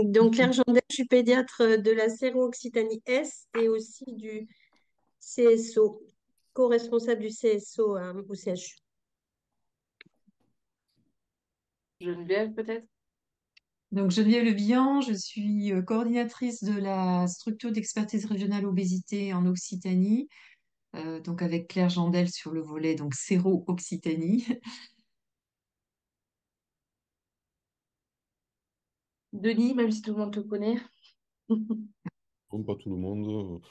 Donc, Claire Jandel, je suis pédiatre de la Séro-Occitanie Est et aussi du CSO, co-responsable du CSO au CHU. Geneviève, peut-être? Donc, Geneviève Le Bihan, je suis coordinatrice de la structure d'expertise régionale obésité en Occitanie, donc avec Claire Jandel sur le volet donc Séro-Occitanie. Denis, même si tout le monde te connaît. Bon, pas tout le monde.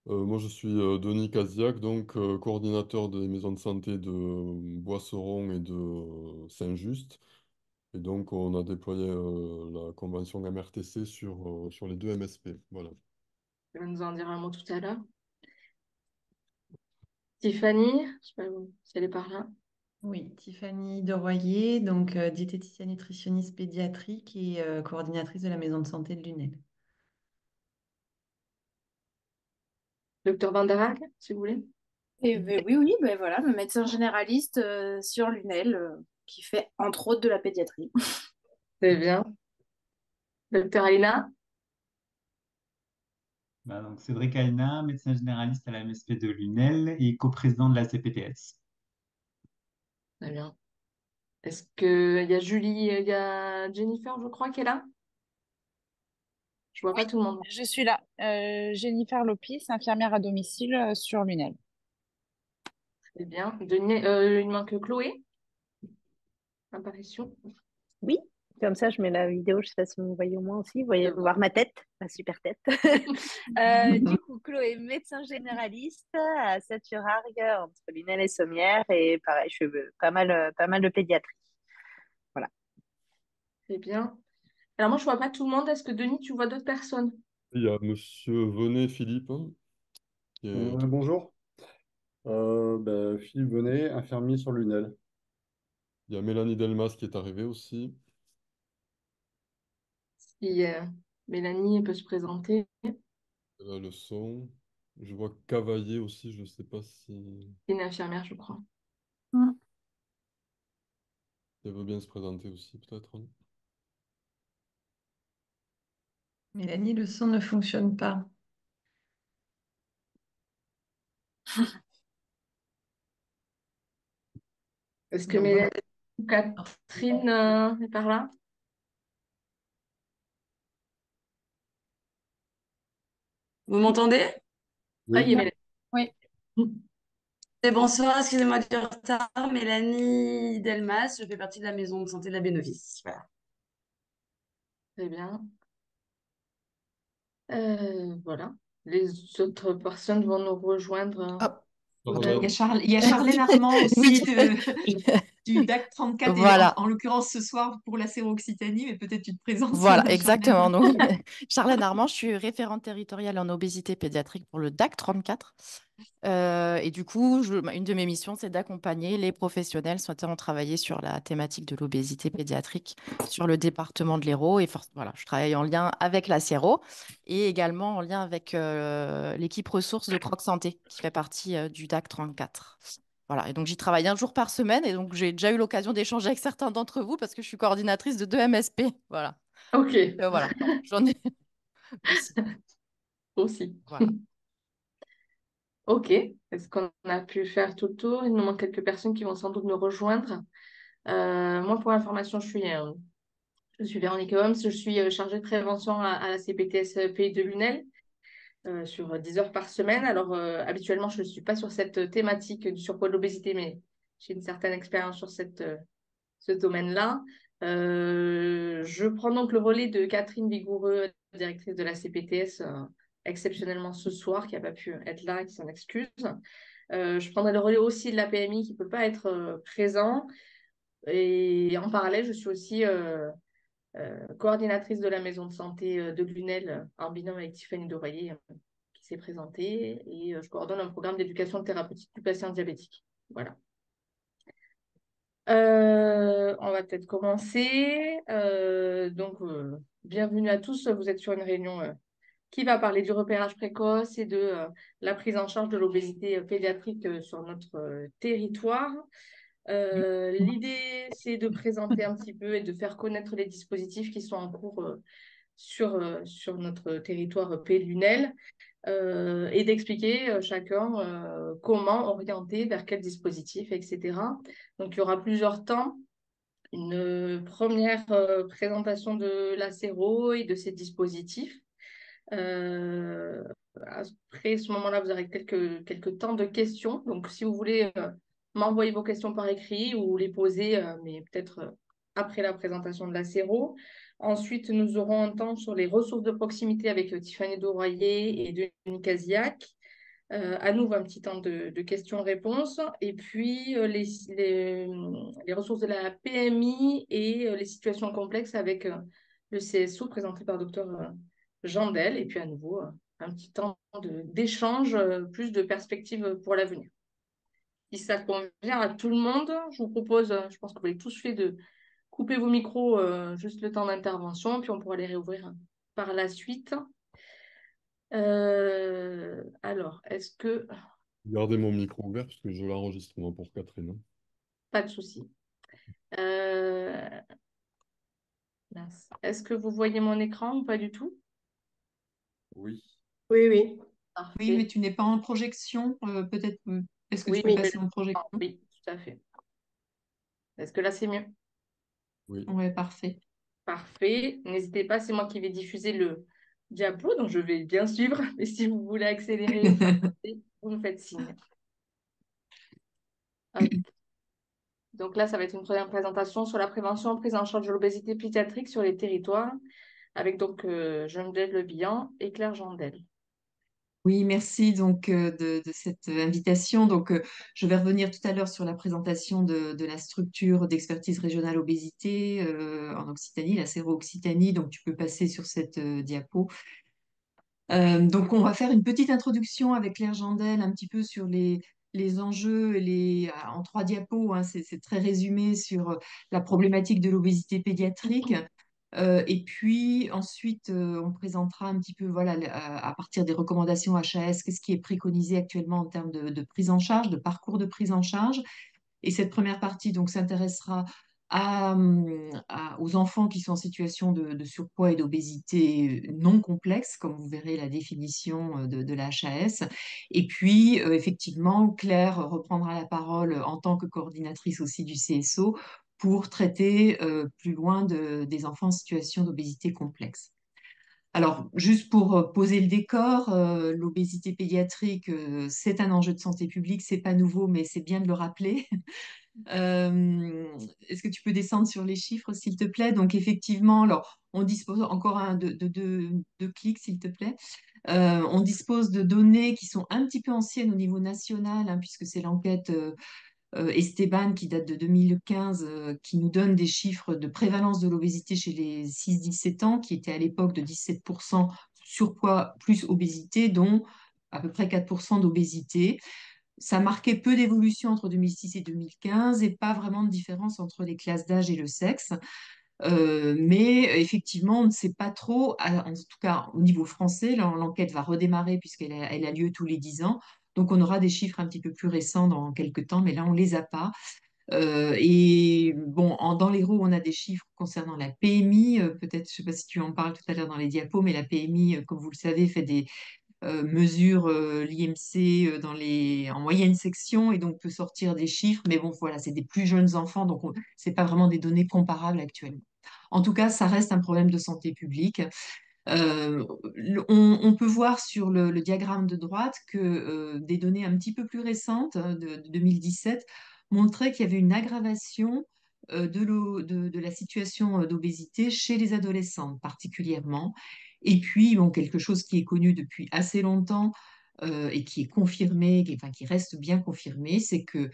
Moi, je suis Denis Casiac, donc coordinateur des maisons de santé de Boisseron et de Saint-Just. Et donc, on a déployé la convention MRTC sur les deux MSP. Voilà. Tu vas nous en dire un mot tout à l'heure. Tiffany, je sais pas si elle est par là. Oui, Tiffany Deroyer, donc diététicienne nutritionniste pédiatrique et coordinatrice de la maison de santé de Lunel. Docteur Van der Haag, si vous voulez. Oui, oui, ben voilà, le médecin généraliste sur Lunel qui fait entre autres de la pédiatrie. Très bien. Docteur Alina. Donc Cédric Alna, médecin généraliste à la MSP de Lunel et coprésident de la CPTS. Très bien. Est-ce qu'il y a Julie, il y a Jennifer, je crois, qui est là? Je vois pas Oui, tout le monde. je suis là. Jennifer Lopis, infirmière à domicile sur Lunel. Très bien. Il manque Chloé. Apparition. Oui, comme ça, je mets la vidéo. Je sais pas si vous me voyez au moins aussi. Vous voyez voir ma tête, ma super tête. Du coup, Chloé, médecin généraliste à Saturargues, entre Lunel et Sommières. Et pareil, je fais pas mal de pédiatrie. Voilà. Très bien. Alors moi, je vois pas tout le monde. Est-ce que Denis, tu vois d'autres personnes? Il y a Monsieur Venet Philippe, hein, qui est Bonjour. Philippe Venet, infirmier sur Lunel. Il y a Mélanie Delmas qui est arrivée aussi. Si Mélanie peut se présenter. Le son. Je vois Cavaillé aussi, je ne sais pas si C'est une infirmière, je crois. Mm. elle veut bien se présenter aussi, peut-être, hein. Mélanie, le son ne fonctionne pas. Est-ce que Donc, Mélanie ou Catherine est par là? Vous m'entendez? Ah, il y Oui. a Mélanie. Oui. Et bonsoir, excusez-moi du retard. Mélanie Delmas, je fais partie de la maison de santé de la Bénovis. Voilà. Très bien. Voilà. Les autres personnes vont nous rejoindre. hop, Charlène. il y a Charlène Armand Oui. aussi du DAC 34, et Voilà. en l'occurrence ce soir pour la Séro-Occitanie, mais peut-être tu te présentes, Voilà, Charlène. exactement. Donc, Charlène Armand, je suis référente territoriale en obésité pédiatrique pour le DAC 34. Et du coup, une de mes missions, c'est d'accompagner les professionnels souhaitant travailler sur la thématique de l'obésité pédiatrique sur le département de l'Hérault. Et voilà, je travaille en lien avec la Séro et également en lien avec l'équipe ressources de Croc Santé qui fait partie du DAC 34. Voilà, et donc j'y travaille un jour par semaine et donc j'ai déjà eu l'occasion d'échanger avec certains d'entre vous parce que je suis coordinatrice de deux MSP. Voilà. Ok, Voilà, j'en ai aussi. aussi. Voilà. Ok. Est-ce qu'on a pu faire tout le tour? Il nous manque quelques personnes qui vont sans doute nous rejoindre. Moi, pour information, je suis Véronique Holmes. Je suis chargée de prévention à la CPTS Pays de Lunel sur 10 heures par semaine. Alors, habituellement, je ne suis pas sur cette thématique du surpoids de l'obésité, mais j'ai une certaine expérience sur ce domaine-là. Je prends donc le relais de Catherine Vigoureux, directrice de la CPTS, exceptionnellement ce soir, qui n'a pas pu être là, qui s'en excuse. Je prendrai le relais aussi de la PMI qui ne peut pas être présent. Et en parallèle, je suis aussi coordinatrice de la maison de santé de Lunel en binôme avec Tiffany Doroyer qui s'est présentée. Et je coordonne un programme d'éducation thérapeutique du patient diabétique. Voilà. On va peut-être commencer. Bienvenue à tous. Vous êtes sur une réunion qui va parler du repérage précoce et de la prise en charge de l'obésité pédiatrique sur notre territoire. L'idée, c'est de présenter un petit peu et de faire connaître les dispositifs qui sont en cours sur notre territoire Pays de Lunel et d'expliquer chacun comment orienter, vers quel dispositif, etc. Donc, il y aura plusieurs temps. Une première présentation de l'Acéro et de ses dispositifs. Après ce moment-là, vous aurez quelques temps de questions. Donc, si vous voulez m'envoyer vos questions par écrit ou les poser, mais peut-être après la présentation de l'Acéro. Ensuite, nous aurons un temps sur les ressources de proximité avec Tiffany Dorayer et Denis Casillac. À nouveau, un petit temps de questions-réponses. Et puis, les ressources de la PMI et les situations complexes avec le CSO présenté par Dr Jandel. Et puis, à nouveau, un petit temps d'échange, plus de perspectives pour l'avenir. Si ça convient à tout le monde, je vous propose, je pense que vous avez tous fait, de couper vos micros juste le temps d'intervention, puis on pourra les réouvrir par la suite. Alors, est-ce que... Gardez mon micro ouvert parce que je l'enregistre moi pour Catherine. Pas de souci. Mince. Est-ce que vous voyez mon écran ou pas du tout? Oui. Oui, oui. Oui, Parfait. mais tu n'es pas en projection. Peut-être, est-ce que Oui, tu peux mais passer en projection? oui, tout à fait. Est-ce que là, c'est mieux? Oui. Ouais, parfait. Parfait. N'hésitez pas, c'est moi qui vais diffuser le diapo, donc je vais bien suivre. Et si vous voulez accélérer ou faire passer, vous me faites signe. Hop. Donc là, ça va être une première présentation sur la prévention et prise en charge de l'obésité pédiatrique sur les territoires, avec donc Geneviève Le Bihan et Claire Jandel. Oui, merci donc de cette invitation. Donc, je vais revenir tout à l'heure sur la présentation de la structure d'expertise régionale obésité en Occitanie, la Séro-Occitanie. Donc, tu peux passer sur cette diapo. Donc, on va faire une petite introduction avec Claire Jandel un petit peu sur les enjeux en 3 diapos, hein, c'est très résumé sur la problématique de l'obésité pédiatrique. Et puis ensuite, on présentera un petit peu, voilà, à partir des recommandations HAS, qu'est-ce qui est préconisé actuellement en termes de prise en charge, de parcours de prise en charge. Et cette première partie donc s'intéressera aux enfants qui sont en situation de surpoids et d'obésité non complexe, comme vous verrez la définition de la HAS. Et puis, effectivement, Claire reprendra la parole en tant que coordinatrice aussi du CSO pour traiter plus loin des enfants en situation d'obésité complexe. Alors, juste pour poser le décor, l'obésité pédiatrique, c'est un enjeu de santé publique, c'est pas nouveau, mais c'est bien de le rappeler. Est-ce que tu peux descendre sur les chiffres, s'il te plaît? Donc, effectivement, alors, on dispose encore de clics, s'il te plaît. On dispose de données qui sont un petit peu anciennes au niveau national, hein, puisque c'est l'enquête Esteban qui date de 2015, qui nous donne des chiffres de prévalence de l'obésité chez les 6-17 ans, qui était à l'époque de 17% surpoids plus obésité, dont à peu près 4% d'obésité. Ça marquait peu d'évolution entre 2006 et 2015 et pas vraiment de différence entre les classes d'âge et le sexe. Mais effectivement, on ne sait pas trop, en tout cas au niveau français, l'enquête va redémarrer puisqu'elle a lieu tous les 10 ans. Donc on aura des chiffres un petit peu plus récents dans quelques temps, mais là on ne les a pas. Et bon, dans l'Hérault, on a des chiffres concernant la PMI. Peut-être, je ne sais pas si tu en parles tout à l'heure dans les diapos, mais la PMI, comme vous le savez, fait des mesure l'IMC en moyenne section et donc peut sortir des chiffres. Mais bon, voilà, c'est des plus jeunes enfants, donc ce n'est pas vraiment des données comparables actuellement. En tout cas, ça reste un problème de santé publique. Euh, on peut voir sur le diagramme de droite que des données un petit peu plus récentes, de 2017, montraient qu'il y avait une aggravation de la situation d'obésité chez les adolescents particulièrement. Et puis, bon, quelque chose qui est connu depuis assez longtemps et qui est confirmé, enfin, qui reste bien confirmé, c'est que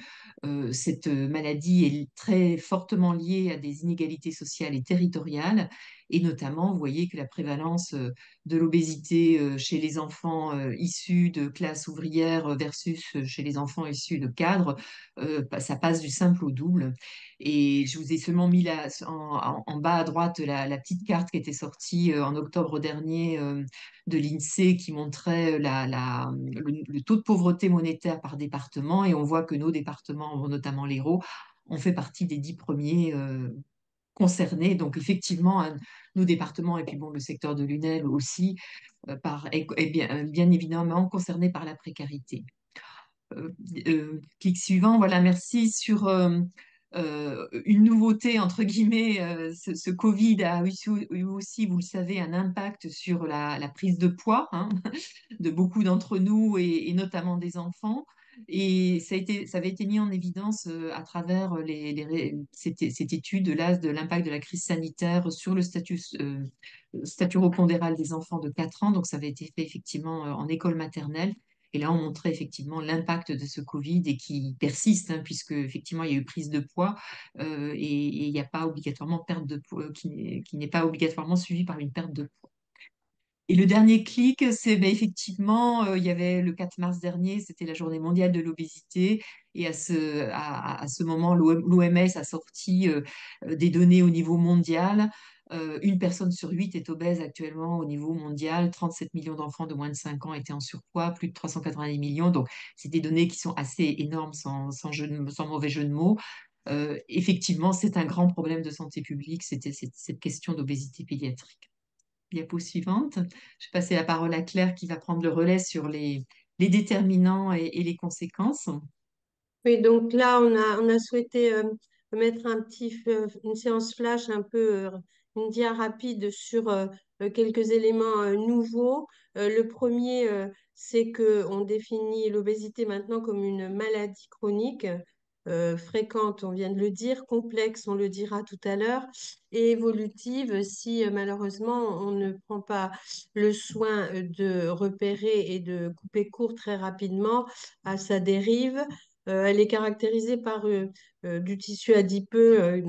cette maladie est très fortement liée à des inégalités sociales et territoriales. Et notamment, vous voyez que la prévalence de l'obésité chez les enfants issus de classes ouvrières versus chez les enfants issus de cadres, ça passe du simple au double. Et je vous ai seulement mis en bas à droite la petite carte qui était sortie en octobre dernier de l'INSEE qui montrait le taux de pauvreté monétaire par département. Et on voit que nos départements, notamment l'Hérault, ont fait partie des 10 premiers concernés. Donc, effectivement, nos départements et puis bon, le secteur de l'UNEL aussi est bien évidemment concerné par la précarité. Euh, Clic suivant, voilà, merci. Sur une nouveauté, entre guillemets, ce Covid a eu aussi, vous le savez, un impact sur la prise de poids, hein, de beaucoup d'entre nous et notamment des enfants. Et ça avait été mis en évidence à travers cette étude-là de l'impact de la crise sanitaire sur le statut pondéral des enfants de 4 ans. Donc, ça avait été fait effectivement en école maternelle. Et là, on montrait effectivement l'impact de ce Covid et qui persiste, hein, puisque effectivement, il y a eu prise de poids et il n'y a pas obligatoirement perte de poids, qui n'est pas obligatoirement suivi par une perte de poids. Et le dernier clic, c'est ben, effectivement, il y avait le 4 mars dernier, c'était la journée mondiale de l'obésité. Et à ce moment, l'OMS a sorti des données au niveau mondial. Une personne sur 8 est obèse actuellement au niveau mondial. 37 millions d'enfants de moins de 5 ans étaient en surpoids, plus de 390 millions. Donc, c'est des données qui sont assez énormes sans mauvais jeu de mots. Effectivement, c'est un grand problème de santé publique, c'était cette question d'obésité pédiatrique. Diapo suivante. Je vais passer la parole à Claire qui va prendre le relais sur les déterminants et les conséquences. Oui, donc là, on a souhaité mettre une séance flash, un peu une dia rapide sur quelques éléments nouveaux. Le premier, c'est qu'on définit l'obésité maintenant comme une maladie chronique, fréquente, on vient de le dire, complexe, on le dira tout à l'heure, et évolutive si malheureusement on ne prend pas le soin de repérer et de couper court très rapidement à sa dérive. Elle est caractérisée par du tissu adipeux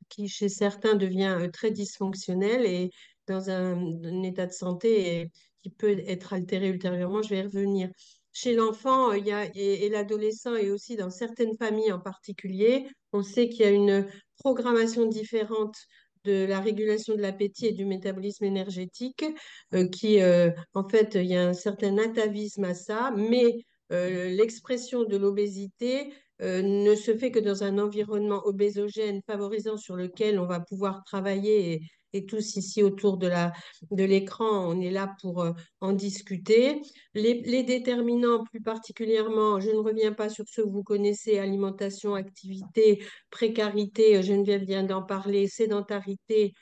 qui, chez certains, devient très dysfonctionnel et dans un état de santé qui peut être altéré ultérieurement. Je vais y revenir. Chez l'enfant et l'adolescent et aussi dans certaines familles en particulier, on sait qu'il y a une programmation différente de la régulation de l'appétit et du métabolisme énergétique, en fait, il y a un certain atavisme à ça, mais l'expression de l'obésité ne se fait que dans un environnement obésogène favorisant sur lequel on va pouvoir travailler et tous ici autour de l'écran, on est là pour en discuter. Les déterminants plus particulièrement, je ne reviens pas sur ceux que vous connaissez, alimentation, activité, précarité, Geneviève vient d'en parler, sédentarité,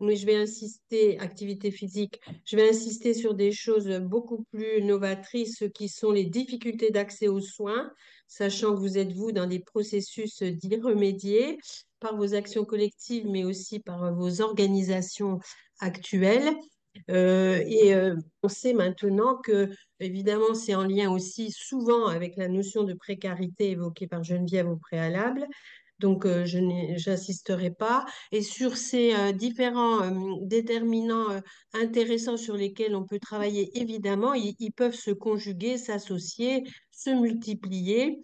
mais je vais insister, activité physique, je vais insister sur des choses beaucoup plus novatrices qui sont les difficultés d'accès aux soins, sachant que vous êtes, vous, dans des processus d'y remédier par vos actions collectives, mais aussi par vos organisations actuelles. On sait maintenant que, évidemment, c'est en lien aussi souvent avec la notion de précarité évoquée par Geneviève au préalable. Donc, je n'insisterai pas. Et sur ces différents déterminants intéressants sur lesquels on peut travailler, évidemment, ils peuvent se conjuguer, s'associer, se multiplier.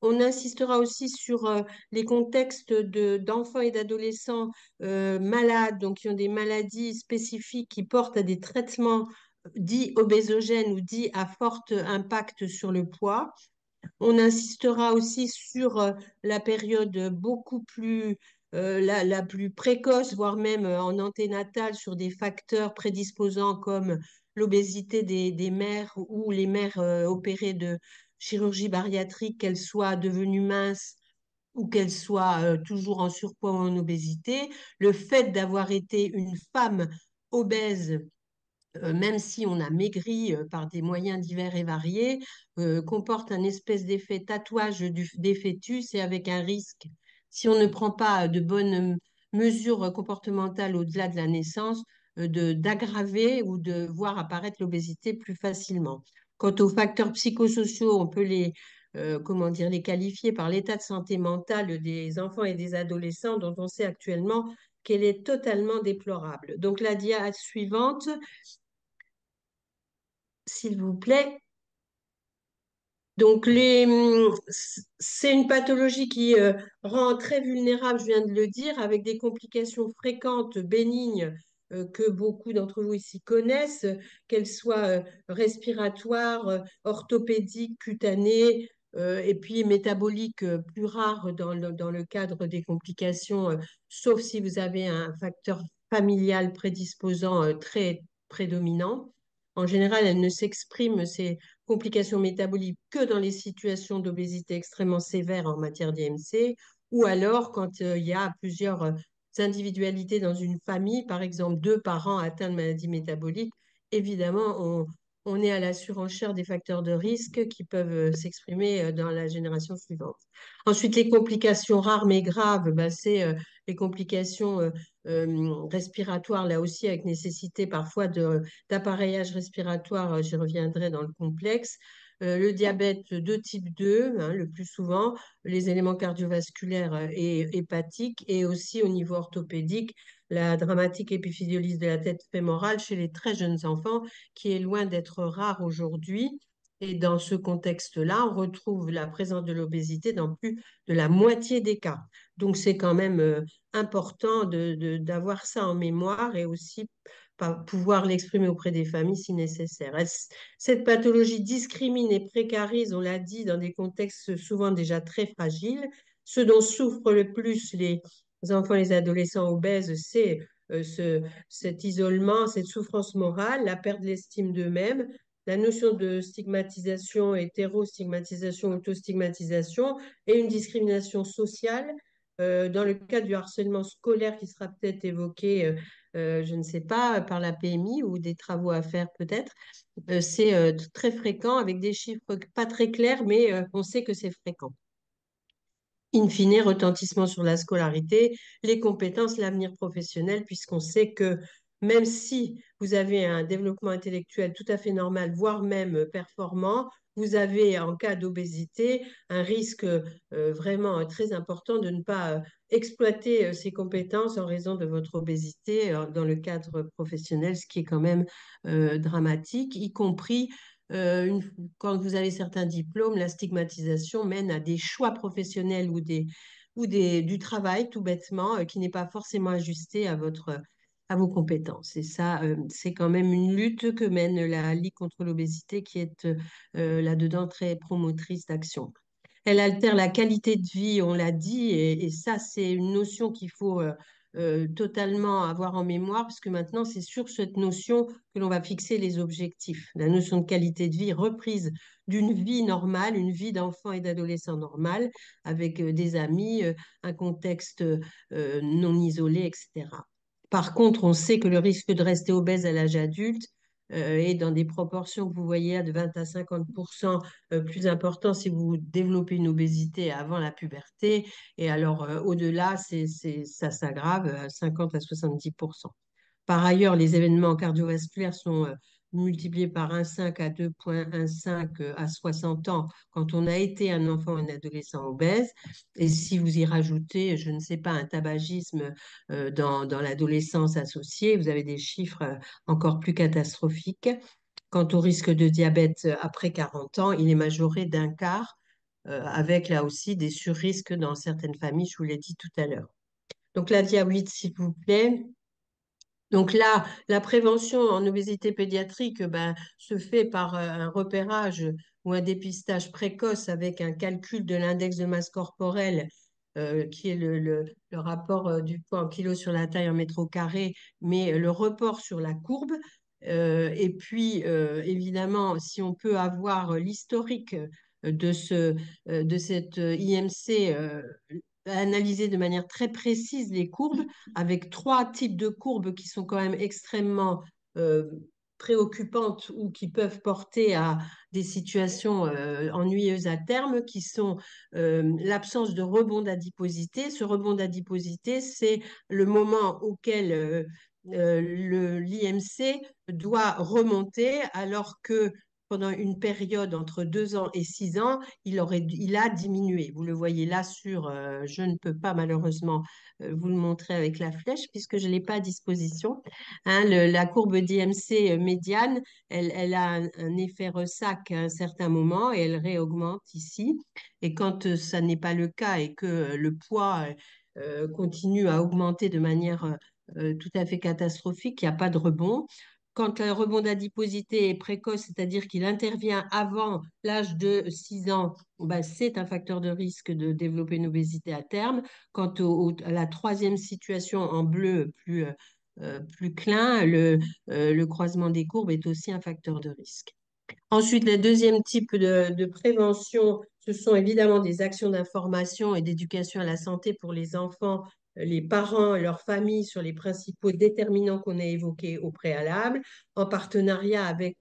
On insistera aussi sur les contextes d'enfants et d'adolescents malades, donc qui ont des maladies spécifiques qui portent à des traitements dits obésogènes ou dits à fort impact sur le poids. On insistera aussi sur la période beaucoup plus, la plus précoce, voire même en anténatale, sur des facteurs prédisposants comme l'obésité des mères ou les mères opérées de chirurgie bariatrique, qu'elles soient devenues minces ou qu'elles soient toujours en surpoids ou en obésité. Le fait d'avoir été une femme obèse même si on a maigri par des moyens divers et variés, comporte un espèce d'effet tatouage des fœtus et avec un risque, si on ne prend pas de bonnes mesures comportementales au-delà de la naissance, d'aggraver ou de voir apparaître l'obésité plus facilement. Quant aux facteurs psychosociaux, on peut comment dire, les qualifier par l'état de santé mentale des enfants et des adolescents dont on sait actuellement qu'elle est totalement déplorable. Donc la dia suivante, s'il vous plaît. Donc, c'est une pathologie qui rend très vulnérable, je viens de le dire, avec des complications fréquentes, bénignes, que beaucoup d'entre vous ici connaissent, qu'elles soient respiratoires, orthopédiques, cutanées, et puis métabolique plus rare dans le cadre des complications, sauf si vous avez un facteur familial prédisposant très prédominant. En général, elles ne s'expriment, ces complications métaboliques, que dans les situations d'obésité extrêmement sévère en matière d'IMC, ou alors quand il y a plusieurs individualités dans une famille, par exemple deux parents atteints de maladies métaboliques. Évidemment, on est à la surenchère des facteurs de risque qui peuvent s'exprimer dans la génération suivante. Ensuite, les complications rares mais graves, bah, c'est les complications respiratoires, là aussi avec nécessité parfois d'appareillage respiratoire, j'y reviendrai dans le complexe. Le diabète de type 2, hein, le plus souvent, les éléments cardiovasculaires et hépatiques, et aussi au niveau orthopédique, la dramatique épiphysiolyse de la tête fémorale chez les très jeunes enfants, qui est loin d'être rare aujourd'hui. Et dans ce contexte-là, on retrouve la présence de l'obésité dans plus de la moitié des cas. Donc, c'est quand même important d'avoir ça en mémoire et aussi pouvoir l'exprimer auprès des familles si nécessaire. Cette pathologie discrimine et précarise, on l'a dit, dans des contextes souvent déjà très fragiles. Ce dont souffrent le plus les enfants et les adolescents obèses, c'est cet isolement, cette souffrance morale, la perte de l'estime d'eux-mêmes, la notion de stigmatisation, hétéro-stigmatisation, auto-stigmatisation et une discrimination sociale. Dans le cas du harcèlement scolaire qui sera peut-être évoqué, je ne sais pas, par la PMI ou des travaux à faire peut-être, c'est très fréquent avec des chiffres pas très clairs, mais on sait que c'est fréquent. In fine, retentissement sur la scolarité, les compétences, l'avenir professionnel, puisqu'on sait que même si vous avez un développement intellectuel tout à fait normal, voire même performant, vous avez, en cas d'obésité, un risque vraiment très important de ne pas exploiter ces compétences en raison de votre obésité dans le cadre professionnel, ce qui est quand même dramatique, y compris quand vous avez certains diplômes, la stigmatisation mène à des choix professionnels du travail, tout bêtement, qui n'est pas forcément ajusté à vos compétences. Et ça, c'est quand même une lutte que mène la Ligue contre l'obésité qui est là-dedans très promotrice d'action. Elle altère la qualité de vie, on l'a dit, et ça, c'est une notion qu'il faut totalement avoir en mémoire, parce que maintenant, c'est sur cette notion que l'on va fixer les objectifs. La notion de qualité de vie reprise d'une vie normale, une vie d'enfant et d'adolescent normale, avec des amis, un contexte non isolé, etc. Par contre, on sait que le risque de rester obèse à l'âge adulte est dans des proportions que vous voyez de 20 à 50% plus important si vous développez une obésité avant la puberté. Et alors, au-delà, ça s'aggrave à 50 à 70%. Par ailleurs, les événements cardiovasculaires sont multipliés par 1,5 à 2,15 à 60 ans quand on a été un enfant ou un adolescent obèse. Et si vous y rajoutez, je ne sais pas, un tabagisme dans l'adolescence associée, vous avez des chiffres encore plus catastrophiques. Quant au risque de diabète après 40 ans, il est majoré d'un quart, avec là aussi des surrisques dans certaines familles, je vous l'ai dit tout à l'heure. Donc la dia 8, s'il vous plaît. Donc là, la prévention en obésité pédiatrique se fait par un repérage ou un dépistage précoce avec un calcul de l'index de masse corporelle, qui est le rapport du poids en kilos sur la taille en mètre au carré, mais le report sur la courbe. Et puis, évidemment, si on peut avoir l'historique de cette IMC, analyser de manière très précise les courbes, avec trois types de courbes qui sont quand même extrêmement euh, préoccupantes ou qui peuvent porter à des situations ennuyeuses à terme, qui sont l'absence de rebond d'adiposité. Ce rebond d'adiposité, c'est le moment auquel l'IMC doit remonter, alors que pendant une période entre 2 ans et 6 ans, il a diminué. Vous le voyez là je ne peux pas malheureusement vous le montrer avec la flèche puisque je ne l'ai pas à disposition. Hein, la courbe d'IMC médiane, elle a un effet ressac à un certain moment et elle réaugmente ici. Et quand ça n'est pas le cas et que le poids continue à augmenter de manière tout à fait catastrophique, il n'y a pas de rebond. quand le rebond d'adiposité est précoce, c'est-à-dire qu'il intervient avant l'âge de 6 ans, ben, c'est un facteur de risque de développer une obésité à terme. Quant à la troisième situation en bleu plus clin, le croisement des courbes est aussi un facteur de risque. Ensuite, le deuxième type de prévention, ce sont évidemment des actions d'information et d'éducation à la santé pour les enfants, les parents et leurs familles sur les principaux déterminants qu'on a évoqués au préalable, en partenariat avec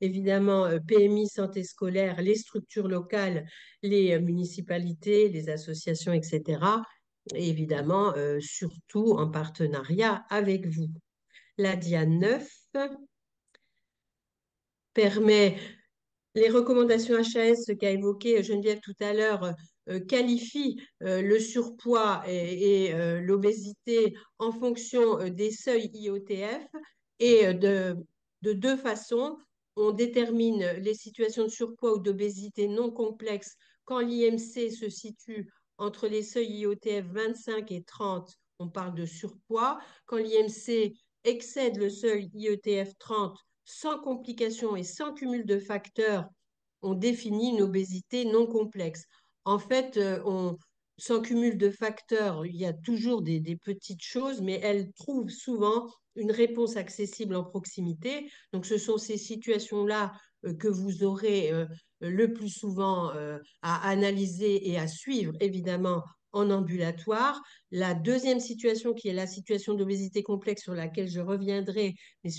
évidemment PMI, santé scolaire, les structures locales, les municipalités, les associations, etc. Et évidemment, surtout en partenariat avec vous. La DIA 9 permet les recommandations HAS qu'a évoqué Geneviève tout à l'heure qualifient le surpoids et l'obésité en fonction des seuils IOTF et de deux façons. On détermine les situations de surpoids ou d'obésité non complexes quand l'IMC se situe entre les seuils IOTF 25 et 30, on parle de surpoids. Quand l'IMC excède le seuil IETF 30, sans complications et sans cumul de facteurs, on définit une obésité non complexe. En fait, sans cumul de facteurs, il y a toujours des petites choses, mais elles trouvent souvent une réponse accessible en proximité. Donc, ce sont ces situations-là que vous aurez le plus souvent à analyser et à suivre, évidemment, en ambulatoire. La deuxième situation, qui est la situation d'obésité complexe sur laquelle je reviendrai, mais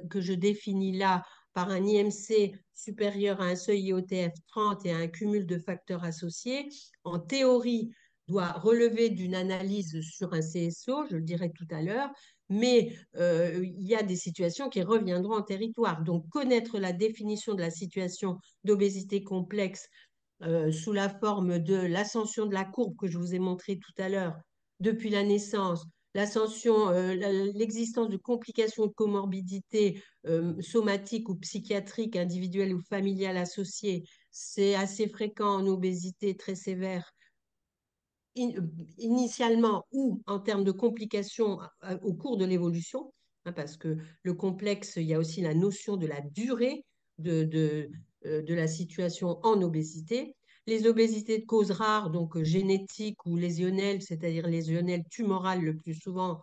que je définis là par un IMC supérieur à un seuil IOTF 30 et à un cumul de facteurs associés, en théorie, doit relever d'une analyse sur un CSO, je le dirai tout à l'heure, mais il y a des situations qui reviendront en territoire. Donc, connaître la définition de la situation d'obésité complexe sous la forme de l'ascension de la courbe que je vous ai montré tout à l'heure depuis la naissance, l'ascension, l'existence de complications de comorbidité somatiques ou psychiatriques, individuelles ou familiales associées, c'est assez fréquent en obésité très sévère initialement ou en termes de complications au cours de l'évolution, hein, parce que le complexe, il y a aussi la notion de la durée de la situation en obésité. Les obésités de cause rare, donc génétiques ou lésionnelles, c'est-à-dire lésionnelles tumorales le plus souvent,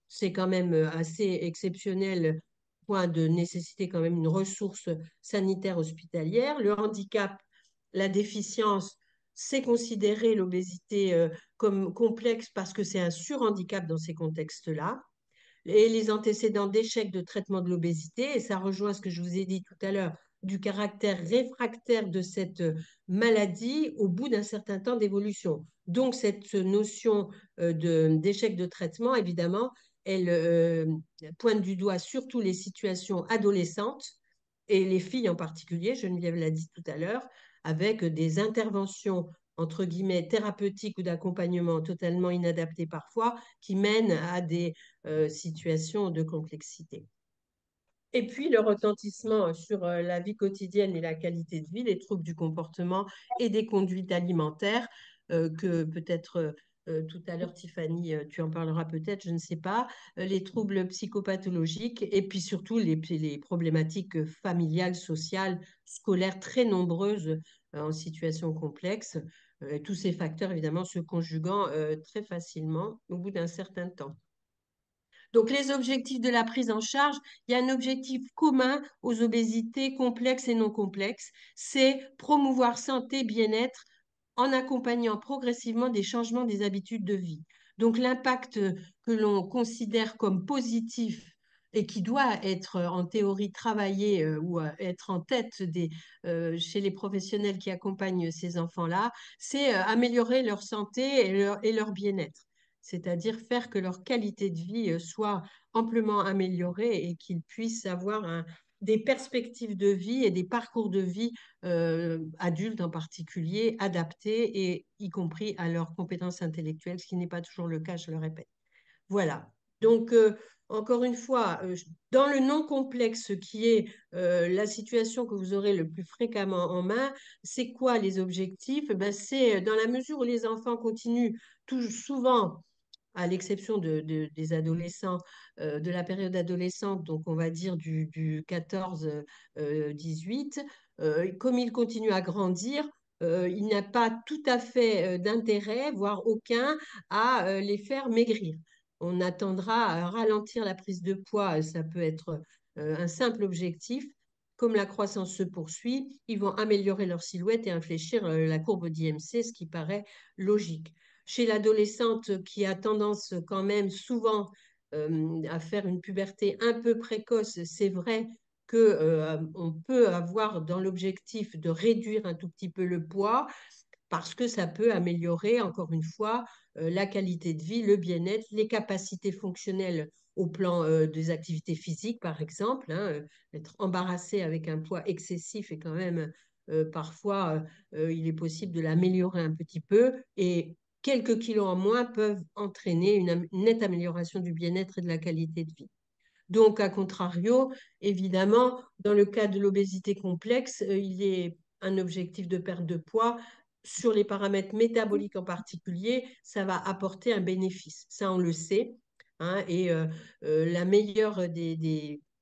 c'est quand même assez exceptionnel, point de nécessiter quand même une ressource sanitaire hospitalière. Le handicap, la déficience, c'est considérer l'obésité comme complexe parce que c'est un surhandicap dans ces contextes-là. Et les antécédents d'échec de traitement de l'obésité, et ça rejoint ce que je vous ai dit tout à l'heure, du caractère réfractaire de cette maladie au bout d'un certain temps d'évolution. Donc, cette notion d'échec de traitement, évidemment, elle pointe du doigt surtout les situations adolescentes et les filles en particulier, Geneviève l'a dit tout à l'heure, avec des interventions entre guillemets thérapeutiques ou d'accompagnement totalement inadaptées parfois, qui mènent à des situations de complexité. Et puis le retentissement sur la vie quotidienne et la qualité de vie, les troubles du comportement et des conduites alimentaires, que peut-être tout à l'heure, Tiffany, tu en parleras peut-être, je ne sais pas, les troubles psychopathologiques et puis surtout les problématiques familiales, sociales, scolaires très nombreuses en situation complexe. Tous ces facteurs, évidemment, se conjuguant très facilement au bout d'un certain temps. Donc, les objectifs de la prise en charge, il y a un objectif commun aux obésités complexes et non complexes, c'est promouvoir santé, bien-être en accompagnant progressivement des changements des habitudes de vie. Donc, l'impact que l'on considère comme positif et qui doit être en théorie travaillé ou être en tête chez les professionnels qui accompagnent ces enfants-là, c'est améliorer leur santé et leur bien-être, c'est-à-dire faire que leur qualité de vie soit amplement améliorée et qu'ils puissent avoir des perspectives de vie et des parcours de vie adultes en particulier adaptés et y compris à leurs compétences intellectuelles, ce qui n'est pas toujours le cas, je le répète. Voilà. Donc, encore une fois, dans le non complexe qui est la situation que vous aurez le plus fréquemment en main, c'est quoi les objectifs? Ben, c'est dans la mesure où les enfants continuent tout souvent à l'exception des adolescents, de la période adolescente, donc on va dire du 14-18, comme ils continuent à grandir, il n'y a pas tout à fait d'intérêt, voire aucun, à les faire maigrir. On attendra à ralentir la prise de poids, ça peut être un simple objectif. Comme la croissance se poursuit, ils vont améliorer leur silhouette et infléchir la courbe d'IMC, ce qui paraît logique. Chez l'adolescente qui a tendance quand même souvent à faire une puberté un peu précoce, c'est vrai que, on peut avoir dans l'objectif de réduire un tout petit peu le poids, parce que ça peut améliorer, encore une fois, la qualité de vie, le bien-être, les capacités fonctionnelles au plan des activités physiques, par exemple. Être embarrassé avec un poids excessif est quand même parfois, il est possible de l'améliorer un petit peu. Et quelques kilos en moins peuvent entraîner une nette amélioration du bien-être et de la qualité de vie. Donc, à contrario, évidemment, dans le cas de l'obésité complexe, il est un objectif de perte de poids. Sur les paramètres métaboliques en particulier, ça va apporter un bénéfice. Ça, on le sait. Et la meilleure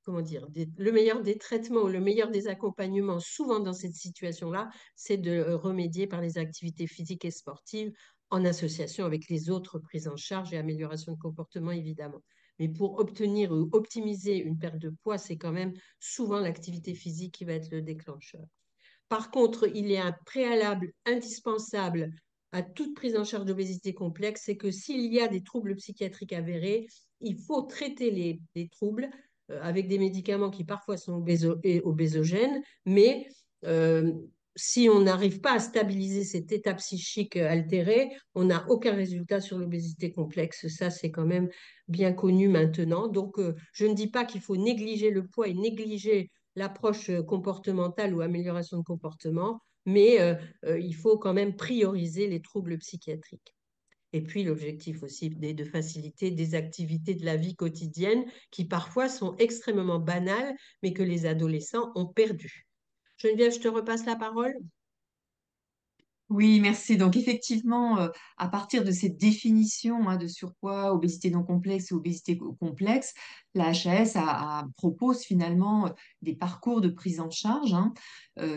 comment dire, le meilleur des traitements ou le meilleur des accompagnements, souvent dans cette situation-là, c'est de remédier par les activités physiques et sportives en association avec les autres prises en charge et amélioration de comportement, évidemment. Mais pour obtenir ou optimiser une perte de poids, c'est quand même souvent l'activité physique qui va être le déclencheur. Par contre, il est un préalable indispensable à toute prise en charge d'obésité complexe, c'est que s'il y a des troubles psychiatriques avérés, il faut traiter les troubles avec des médicaments qui parfois sont obésogènes, mais euh, si on n'arrive pas à stabiliser cet état psychique altéré, on n'a aucun résultat sur l'obésité complexe. Ça, c'est quand même bien connu maintenant. Donc, je ne dis pas qu'il faut négliger le poids et négliger l'approche comportementale ou amélioration de comportement, mais il faut quand même prioriser les troubles psychiatriques. Et puis l'objectif aussi est de faciliter des activités de la vie quotidienne qui parfois sont extrêmement banales, mais que les adolescents ont perdues. Geneviève, je te repasse la parole. Oui, merci. Donc effectivement, à partir de cette définition de surpoids, obésité non complexe et obésité complexe, la HAS propose finalement des parcours de prise en charge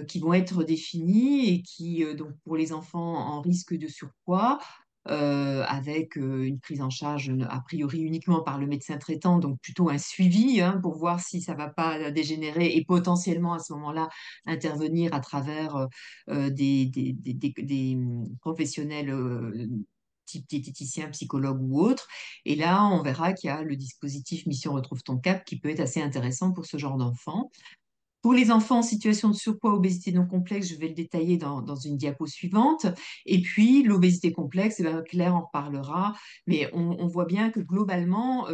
qui vont être définis et qui, donc pour les enfants en risque de surpoids, avec une prise en charge a priori uniquement par le médecin traitant, donc plutôt un suivi pour voir si ça ne va pas dégénérer et potentiellement à ce moment-là intervenir à travers des professionnels type diététicien, psychologue ou autre. Et là, on verra qu'il y a le dispositif Mission Retrouve ton cap qui peut être assez intéressant pour ce genre d'enfants. Pour les enfants en situation de surpoids, obésité non complexe, je vais le détailler dans une diapo suivante. Et puis, l'obésité complexe, eh ben, Claire en reparlera, mais on voit bien que globalement,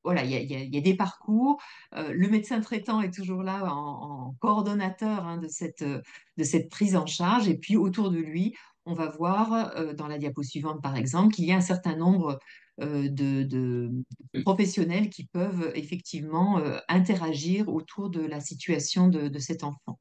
voilà, il y a des parcours. Le médecin traitant est toujours là en coordonnateur de cette prise en charge. Et puis, autour de lui, on va voir dans la diapo suivante, par exemple, qu'il y a un certain nombre de professionnels qui peuvent effectivement interagir autour de la situation de cet enfant.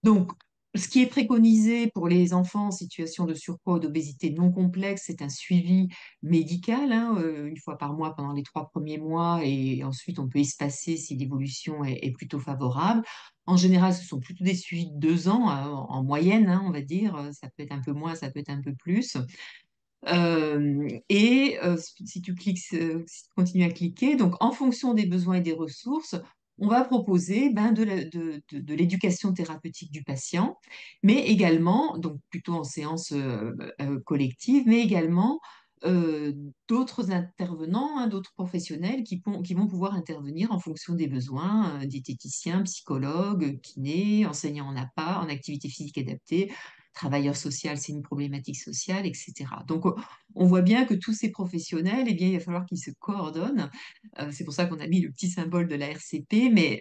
Donc, ce qui est préconisé pour les enfants en situation de surpoids ou d'obésité non complexe, c'est un suivi médical, une fois par mois pendant les 3 premiers mois, et ensuite on peut espacer si l'évolution est plutôt favorable. En général, ce sont plutôt des suivis de 2 ans en moyenne, on va dire. Ça peut être un peu moins, ça peut être un peu plus. Si tu cliques, si tu continues à cliquer, donc en fonction des besoins et des ressources, on va proposer de l'éducation thérapeutique du patient, mais également, donc plutôt en séance collective, mais également euh, d'autres intervenants, d'autres professionnels qui vont pouvoir intervenir en fonction des besoins, diététiciens, psychologues, kinés, enseignants en APA, en activité physique adaptée, travailleur social, c'est une problématique sociale, etc. Donc, on voit bien que tous ces professionnels, eh bien, il va falloir qu'ils se coordonnent. C'est pour ça qu'on a mis le petit symbole de la RCP, mais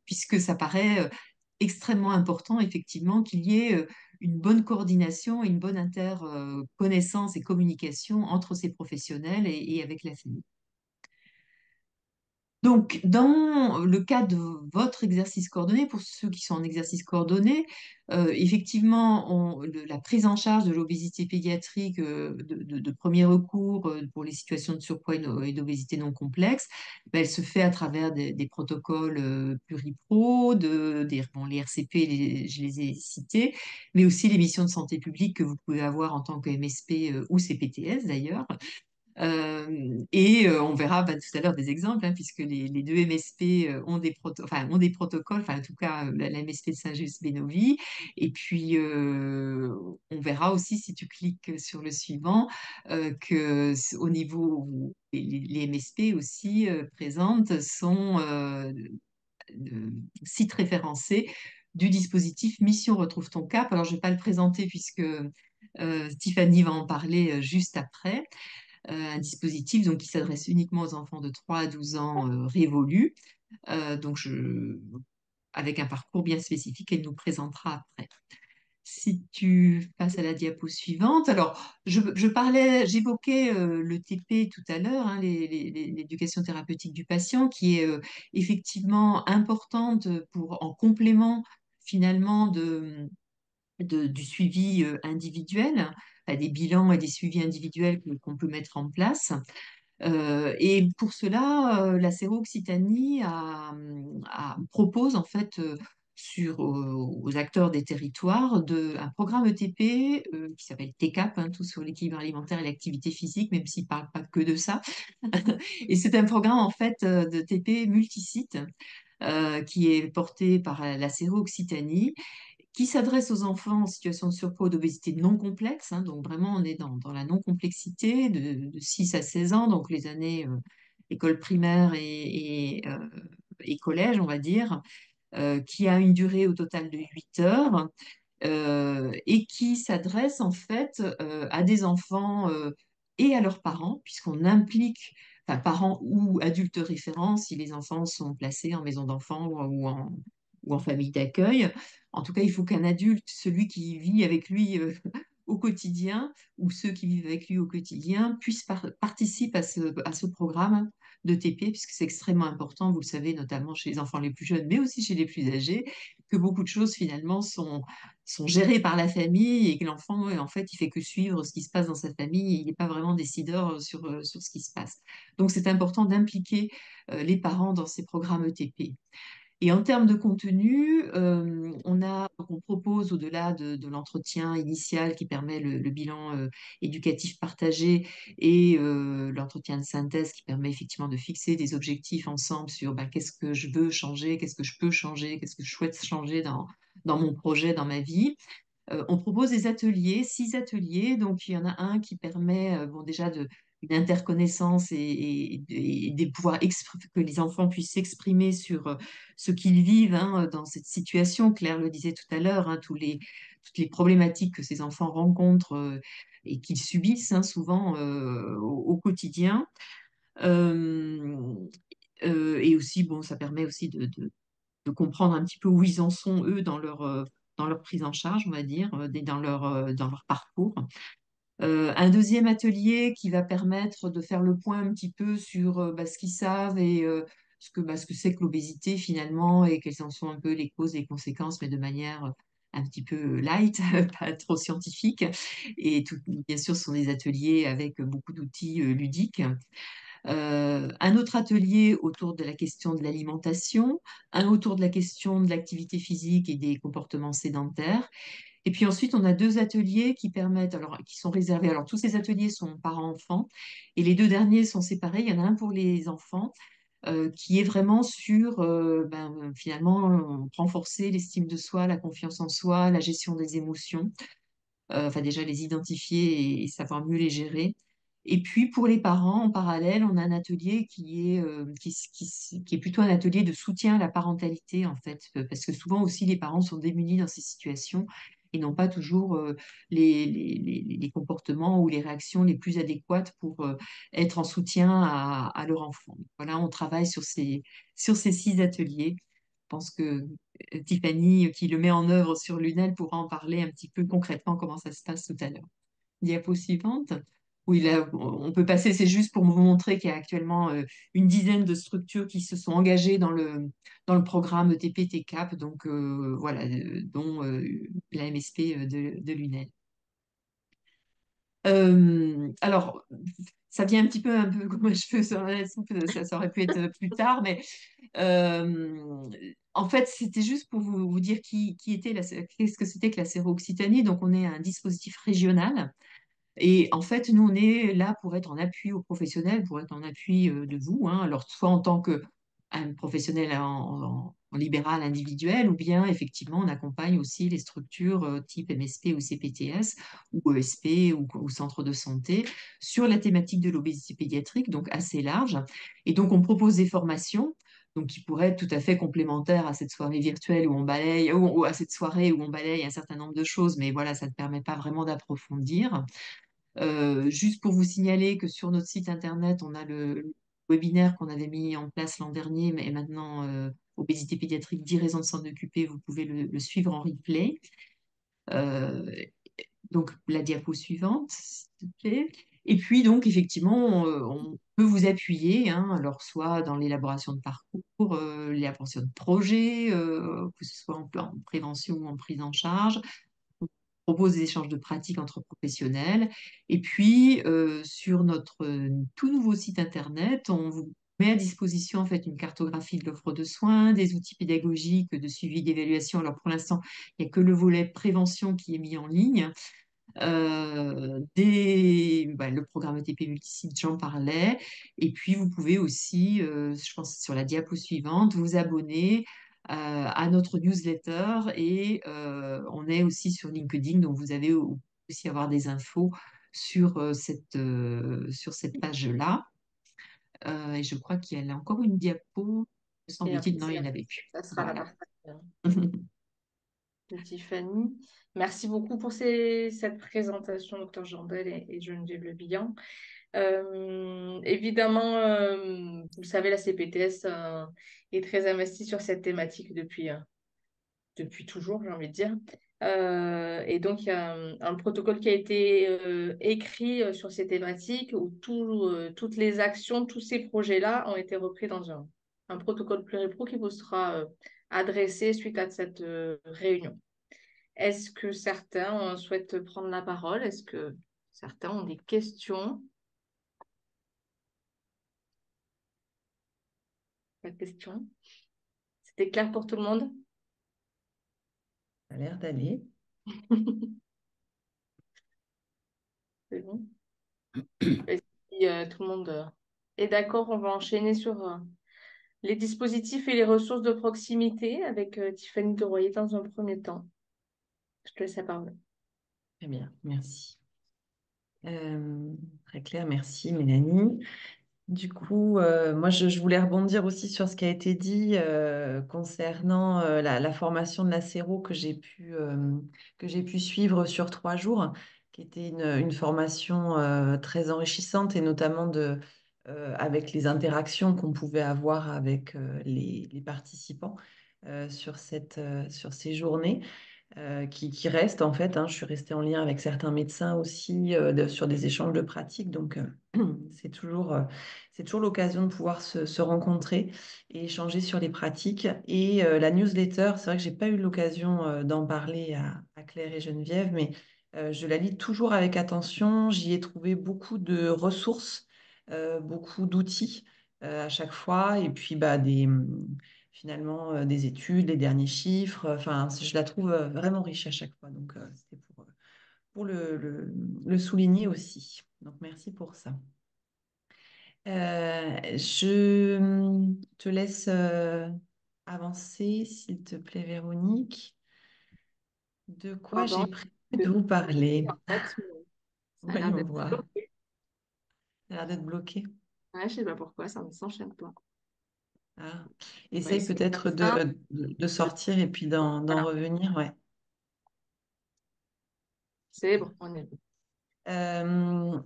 puisque ça paraît extrêmement important, effectivement, qu'il y ait une bonne coordination et une bonne interconnaissance et communication entre ces professionnels et avec la famille. Donc, dans le cas de votre exercice coordonné, pour ceux qui sont en exercice coordonné, effectivement, la prise en charge de l'obésité pédiatrique de premier recours pour les situations de surpoids et d'obésité non complexe, ben, elle se fait à travers des protocoles pluripro, bon, les RCP, je les ai cités, mais aussi les missions de santé publique que vous pouvez avoir en tant que MSP ou CPTS d'ailleurs. On verra tout à l'heure des exemples, hein, puisque les deux MSP ont des protocoles, enfin en tout cas la MSP de Saint-Just-Bénovis. Et puis on verra aussi si tu cliques sur le suivant au niveau où les MSP aussi présentes sont sites référencés du dispositif Mission Retrouve ton Cap. Alors je ne vais pas le présenter puisque Tiffany va en parler juste après. Un dispositif donc, qui s'adresse uniquement aux enfants de 3 à 12 ans révolus, donc avec un parcours bien spécifique qu'elle nous présentera après. Si tu passes à la diapo suivante, alors j'évoquais le TP tout à l'heure, hein, l'éducation thérapeutique du patient, qui est effectivement importante en complément finalement du suivi individuel, des bilans et des suivis individuels qu'on peut mettre en place. Et pour cela, la Séro-Occitanie propose en fait aux acteurs des territoires un programme ETP qui s'appelle TCAP, hein, tout sur l'équilibre alimentaire et l'activité physique, même s'il ne parle pas que de ça. Et c'est un programme en fait de TP multisite qui est porté par la Séro-Occitanie, qui s'adresse aux enfants en situation de surpoids ou d'obésité non complexe. Hein, donc vraiment, on est dans la non-complexité de 6 à 16 ans, donc les années école primaire et collège, on va dire, qui a une durée au total de 8 heures et qui s'adresse en fait à des enfants et à leurs parents, puisqu'on implique parents ou adultes référents si les enfants sont placés en maison d'enfants ou en famille d'accueil. En tout cas, il faut qu'un adulte, celui qui vit avec lui au quotidien, ou ceux qui vivent avec lui au quotidien, puissent participer à ce programme de TP, puisque c'est extrêmement important, vous le savez, notamment chez les enfants les plus jeunes, mais aussi chez les plus âgés, que beaucoup de choses finalement sont gérées par la famille et que l'enfant, en fait, il fait que suivre ce qui se passe dans sa famille, il n'est pas vraiment décideur sur ce qui se passe. Donc, c'est important d'impliquer les parents dans ces programmes ETP. Et en termes de contenu, on propose au-delà de l'entretien initial qui permet le bilan éducatif partagé et l'entretien de synthèse qui permet effectivement de fixer des objectifs ensemble sur qu'est-ce que je veux changer, qu'est-ce que je peux changer, qu'est-ce que je souhaite changer dans mon projet, dans ma vie. On propose des ateliers, 6 ateliers. Donc, il y en a un qui permet déjà une interconnaissance et de pouvoir que les enfants puissent s'exprimer sur ce qu'ils vivent hein, dans cette situation. Claire le disait tout à l'heure, hein, toutes les problématiques que ces enfants rencontrent et qu'ils subissent hein, souvent au quotidien. Euh, et aussi, bon, ça permet aussi de comprendre un petit peu où ils en sont, eux, dans leur prise en charge, on va dire, dans leur parcours. Un deuxième atelier qui va permettre de faire le point un petit peu sur ce qu'ils savent et ce que c'est que l'obésité finalement et quelles en sont un peu les causes et les conséquences, mais de manière un petit peu light, pas trop scientifique. Et bien sûr, ce sont des ateliers avec beaucoup d'outils ludiques. Un autre atelier autour de la question de l'alimentation, un autour de la question de l'activité physique et des comportements sédentaires. Et puis ensuite, on a deux ateliers qui sont réservés. Alors, tous ces ateliers sont parents-enfants et les deux derniers sont séparés. Il y en a un pour les enfants qui est vraiment sur finalement renforcer l'estime de soi, la confiance en soi, la gestion des émotions. Enfin déjà les identifier et savoir mieux les gérer. Et puis pour les parents, en parallèle, on a un atelier qui est plutôt un atelier de soutien à la parentalité, en fait, parce que souvent aussi les parents sont démunis dans ces situations et n'ont pas toujours les comportements ou les réactions les plus adéquates pour être en soutien à leur enfant. Voilà, on travaille sur ces 6 ateliers. Je pense que Tiffany, qui le met en œuvre sur Lunel, pourra en parler un petit peu concrètement comment ça se passe tout à l'heure. Diapo suivante. Oui, là, on peut passer, c'est juste pour vous montrer qu'il y a actuellement une dizaine de structures qui se sont engagées dans le programme TP-TCAP, donc voilà, dont la MSP de l'UNEL. Alors, ça vient un peu comme un cheveu sur la soupe, ça aurait pu être plus tard, mais euh, en fait, c'était juste pour vous dire qui était qu'est-ce que c'était que la Séro-Occitanie. Donc, on est un dispositif régional. Et en fait, nous, on est là pour être en appui aux professionnels, pour être en appui de vous, hein. Alors, soit en tant que un professionnel en libéral individuel, ou bien effectivement, on accompagne aussi les structures type MSP ou CPTS, ou ESP, ou centre de santé, sur la thématique de l'obésité pédiatrique, donc assez large. Et donc, on propose des formations. Donc, qui pourraient être tout à fait complémentaires à cette soirée virtuelle où on balaye, ou à cette soirée où on balaye un certain nombre de choses, mais voilà, ça ne permet pas vraiment d'approfondir. Juste pour vous signaler que sur notre site internet, on a le webinaire qu'on avait mis en place l'an dernier, mais maintenant, obésité pédiatrique, 10 raisons de s'en occuper, vous pouvez le suivre en replay. Euh, donc, la diapo suivante, s'il te plaît. Et puis, donc, effectivement, on peut vous appuyer, hein, alors soit dans l'élaboration de parcours, l'élaboration de projets, que ce soit en prévention ou en prise en charge, propose des échanges de pratiques entre professionnels. Et puis, sur notre tout nouveau site Internet, on vous met à disposition en fait une cartographie de l'offre de soins, des outils pédagogiques de suivi d'évaluation. Alors pour l'instant, il n'y a que le volet prévention qui est mis en ligne. Le programme ETP Multisite, j'en parlais. Et puis, vous pouvez aussi, je pense sur la diapo suivante, vous abonner à notre newsletter et on est aussi sur LinkedIn, donc vous allez aussi avoir des infos sur cette page-là. Et je crois qu'il y a encore une diapo, me Et semble-t-il. après, Non, il n'y en avait plus. ça sera la Voilà. partie de Tiffany. Merci beaucoup pour cette présentation, docteur Jandel et Geneviève Le Bihan. Évidemment, vous le savez, la CPTS est très investie sur cette thématique depuis toujours, j'ai envie de dire. Et donc, il y a un protocole qui a été écrit sur ces thématiques où toutes les actions, tous ces projets-là ont été repris dans un protocole pluripro qui vous sera adressé suite à cette réunion. Est-ce que certains souhaitent prendre la parole? Est-ce que certains ont des questions? Pas de questions? C'était clair pour tout le monde? Ça a l'air d'aller. C'est bon. Et si tout le monde est d'accord, on va enchaîner sur les dispositifs et les ressources de proximité avec Tiffany de Royer dans un premier temps. Je te laisse la parole. Très bien, merci. Très clair, merci Mélanie. Du coup, moi, je voulais rebondir aussi sur ce qui a été dit concernant la formation de la Séro que j'ai pu suivre sur 3 jours, qui était une formation très enrichissante et notamment avec les interactions qu'on pouvait avoir avec les participants sur ces journées qui restent en fait, hein. Je suis restée en lien avec certains médecins aussi sur des échanges de pratiques. Donc, c'est toujours l'occasion de pouvoir se rencontrer et échanger sur les pratiques. Et la newsletter, c'est vrai que j'ai pas eu l'occasion d'en parler à Claire et Geneviève, mais je la lis toujours avec attention. J'y ai trouvé beaucoup de ressources, beaucoup d'outils à chaque fois. Et puis, finalement des études, les derniers chiffres. Enfin, je la trouve vraiment riche à chaque fois. Donc, c'était pour le souligner aussi. Donc, merci pour ça. Je te laisse avancer, s'il te plaît, Véronique. De quoi Pardon, j'ai prévu de vous parler? en fait, ça a l'air Voyons d'être voir. bloqué. Ça a l'air d'être bloqué. Ouais, je sais pas pourquoi, ça ne s'enchaîne pas. Ah. On va Essaye essayer peut-être comme ça. de sortir et puis d'en Voilà, revenir. Ouais. c'est bon, on est bon.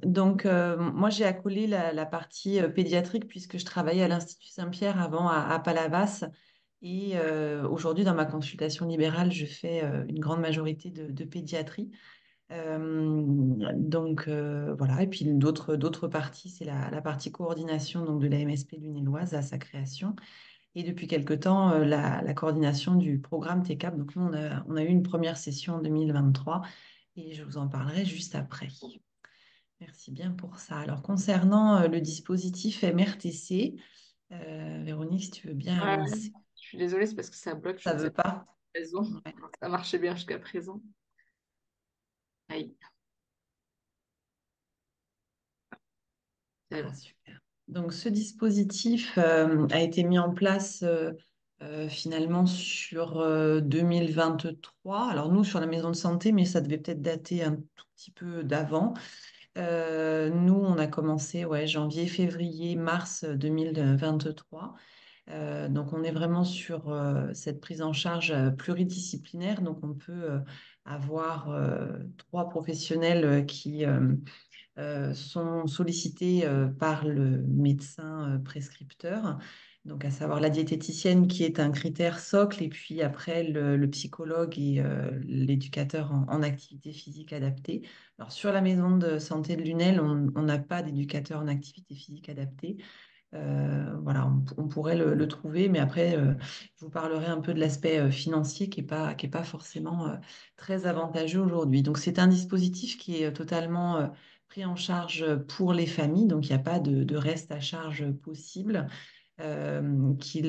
Donc, moi, j'ai accolé la partie pédiatrique puisque je travaillais à l'Institut Saint-Pierre avant à Palavas. Et aujourd'hui, dans ma consultation libérale, je fais une grande majorité de pédiatrie. Voilà, et puis d'autres parties, c'est la partie coordination donc, de la MSP lunéloise à sa création. Et depuis quelque temps, la coordination du programme TCAP. Donc nous, on a eu une première session en 2023 et je vous en parlerai juste après. Merci bien pour ça. Alors concernant le dispositif MRTC, Véronique, si tu veux bien Ouais, avancer. je suis désolée, c'est parce que ça bloque, je Ça ne sais veut pas pas? la raison. Ouais. Ça marchait bien jusqu'à présent. Aïe. C'est Ah, bon. super. Donc, ce dispositif a été mis en place finalement sur 2023. Alors, nous, sur la maison de santé, mais ça devait peut-être dater un tout petit peu d'avant. Nous, on a commencé ouais, janvier, février, mars 2023. Donc, on est vraiment sur cette prise en charge pluridisciplinaire. Donc, on peut avoir trois professionnels qui sont sollicités par le médecin prescripteur, donc à savoir la diététicienne qui est un critère socle, et puis après le psychologue et l'éducateur en activité physique adaptée. Alors sur la maison de santé de Lunel, on n'a pas d'éducateur en activité physique adaptée. Voilà, on pourrait le trouver, mais après, je vous parlerai un peu de l'aspect financier qui est pas forcément très avantageux aujourd'hui. Donc, c'est un dispositif qui est totalement pris en charge pour les familles, donc il n'y a pas de reste à charge possible. Qui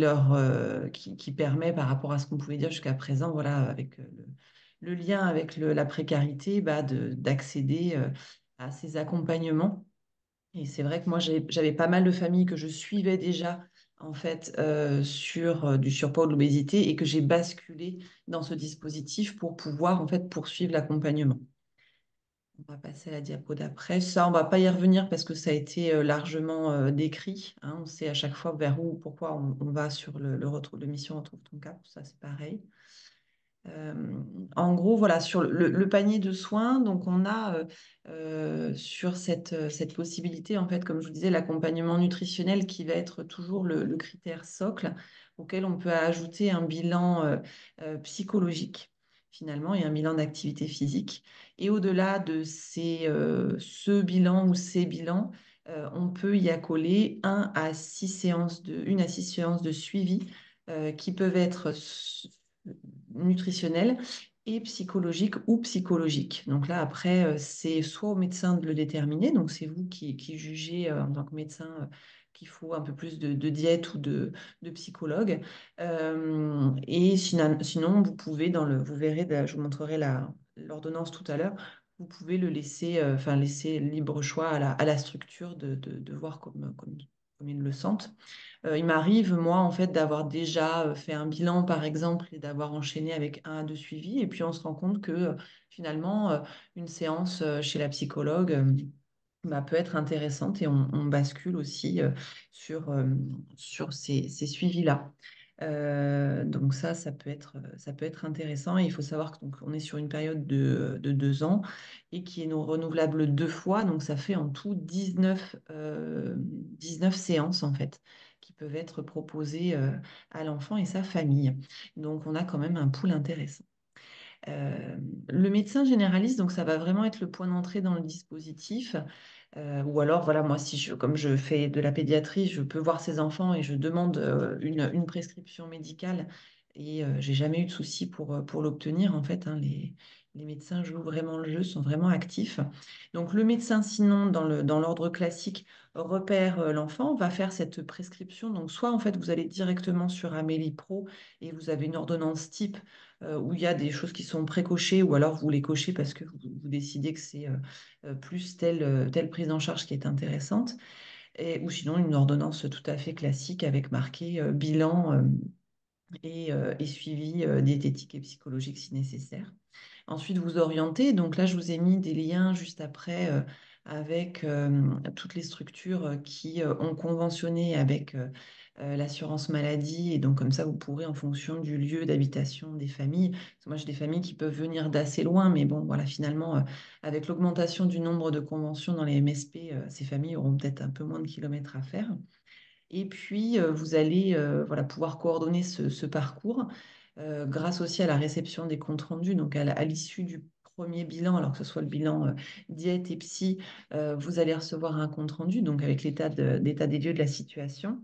permet, par rapport à ce qu'on pouvait dire jusqu'à présent, voilà, avec le lien avec la précarité, bah, d'accéder à ces accompagnements. Et c'est vrai que moi, j'avais pas mal de familles que je suivais déjà, en fait, sur du surpoids ou de l'obésité et que j'ai basculé dans ce dispositif pour pouvoir, en fait, poursuivre l'accompagnement. On va passer à la diapo d'après. Ça, on va pas y revenir parce que ça a été largement décrit, hein. On sait à chaque fois vers où, pourquoi on va sur le retour de mission Retrouve ton cap. Ça, c'est pareil. Euh, En gros, voilà, sur le panier de soins, donc on a sur cette possibilité, en fait, comme je vous disais, l'accompagnement nutritionnel qui va être toujours le critère socle auquel on peut ajouter un bilan psychologique, finalement, et un bilan d'activité physique. Et au-delà de ce bilan ou ces bilans, on peut y accoler 1 à 6 séances de suivi qui peuvent être nutritionnelle et psychologique ou psychologique. Donc là, après, c'est soit au médecin de le déterminer, donc c'est vous qui jugez en tant que médecin qu'il faut un peu plus de diète ou de psychologue. Et sinon, vous pouvez, vous verrez, je vous montrerai l'ordonnance tout à l'heure, vous pouvez le laisser, enfin laisser libre choix à la structure de voir comme ils le sentent. Il m'arrive, moi, en fait, d'avoir déjà fait un bilan, par exemple, et d'avoir enchaîné avec 1 à 2 suivis. Et puis, on se rend compte que finalement, une séance chez la psychologue bah, peut être intéressante et on bascule aussi sur ces suivis-là. Donc ça peut être intéressant. Et il faut savoir qu'on est sur une période de 2 ans et qui est renouvelable 2 fois. Donc ça fait en tout 19 séances en fait qui peuvent être proposées à l'enfant et sa famille. Donc on a quand même un pool intéressant. Le médecin généraliste, donc ça va vraiment être le point d'entrée dans le dispositif. Ou alors, voilà, moi, comme je fais de la pédiatrie, je peux voir ces enfants et je demande une prescription médicale et j'ai jamais eu de souci pour l'obtenir. En fait, hein, les médecins jouent vraiment le jeu, sont vraiment actifs. Donc, le médecin, sinon, dans l'ordre classique, repère l'enfant, va faire cette prescription. Donc, soit, en fait, vous allez directement sur Amélie Pro et vous avez une ordonnance type où il y a des choses qui sont précochées ou alors vous les cochez parce que vous décidez que c'est plus telle prise en charge qui est intéressante, ou sinon une ordonnance tout à fait classique avec marqué bilan et suivi diététique et psychologique si nécessaire. Ensuite, vous orientez. Donc là, je vous ai mis des liens juste après avec toutes les structures qui ont conventionné avec l'assurance maladie. Et donc, comme ça, vous pourrez, en fonction du lieu d'habitation des familles, parce que moi, j'ai des familles qui peuvent venir d'assez loin, mais bon, voilà, finalement, avec l'augmentation du nombre de conventions dans les MSP, ces familles auront peut-être un peu moins de kilomètres à faire. Et puis, vous allez voilà, pouvoir coordonner ce parcours grâce aussi à la réception des comptes rendus. Donc, à l'issue du premier bilan, alors que ce soit le bilan diète et psy, vous allez recevoir un compte rendu, donc avec d'état des lieux de la situation.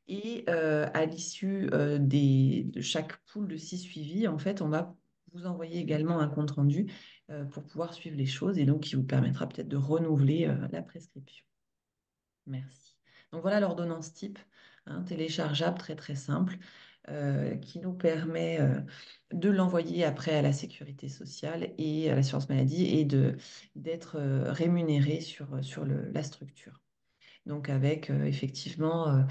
Et à l'issue de chaque pool de 6 suivis, en fait, on va vous envoyer également un compte rendu pour pouvoir suivre les choses et donc qui vous permettra peut-être de renouveler la prescription. Merci. Donc voilà l'ordonnance type, hein, téléchargeable, très très simple, qui nous permet de l'envoyer après à la sécurité sociale et à l'assurance maladie et d'être rémunéré sur la structure. Donc avec effectivement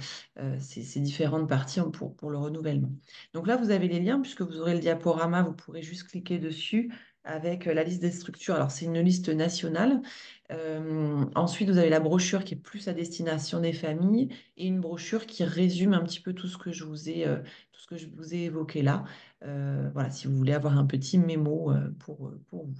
ces différentes parties pour le renouvellement. Donc là, vous avez les liens, puisque vous aurez le diaporama, vous pourrez juste cliquer dessus avec la liste des structures. Alors c'est une liste nationale. Ensuite, vous avez la brochure qui est plus à destination des familles et une brochure qui résume un petit peu tout ce que tout ce que je vous ai évoqué là. Voilà, si vous voulez avoir un petit mémo pour vous.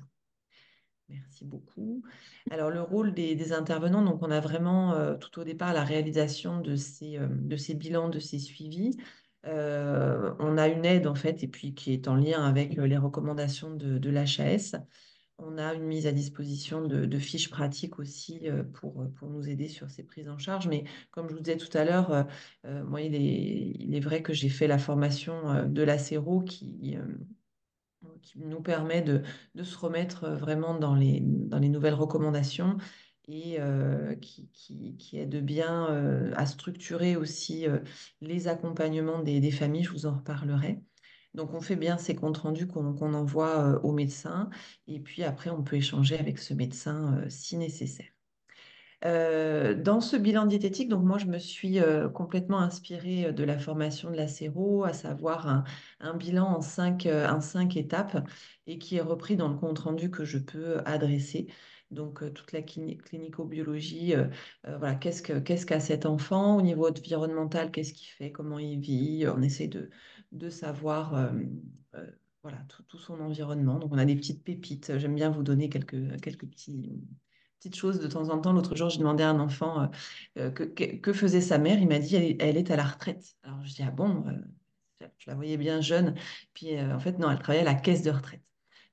Merci beaucoup. Alors, le rôle des intervenants, donc on a vraiment tout au départ la réalisation de ces bilans, de ces suivis. On a une aide en fait, et puis qui est en lien avec les recommandations de l'HAS. On a une mise à disposition de fiches pratiques aussi pour nous aider sur ces prises en charge. Mais comme je vous disais tout à l'heure, moi, il est vrai que j'ai fait la formation de l'ACERO qui nous permet de se remettre vraiment dans les nouvelles recommandations et qui aide bien à structurer aussi les accompagnements des familles. Je vous en reparlerai. Donc, on fait bien ces comptes rendus qu'on envoie au médecin et puis après, on peut échanger avec ce médecin si nécessaire. Dans ce bilan diététique, donc moi je me suis complètement inspirée de la formation de la Céro, à savoir un bilan en 5 étapes et qui est repris dans le compte rendu que je peux adresser. Donc toute la clinicobiologie, voilà, qu'est-ce qu'a cet enfant au niveau environnemental, qu'est-ce qu'il fait, comment il vit, on essaie de savoir euh, voilà, tout son environnement. Donc on a des petites pépites, j'aime bien vous donner quelques petites choses de temps en temps. L'autre jour, j'ai demandé à un enfant que faisait sa mère. Il m'a dit, elle est à la retraite. Alors je dis, ah bon, je la voyais bien jeune. Puis en fait, non, elle travaillait à la caisse de retraite.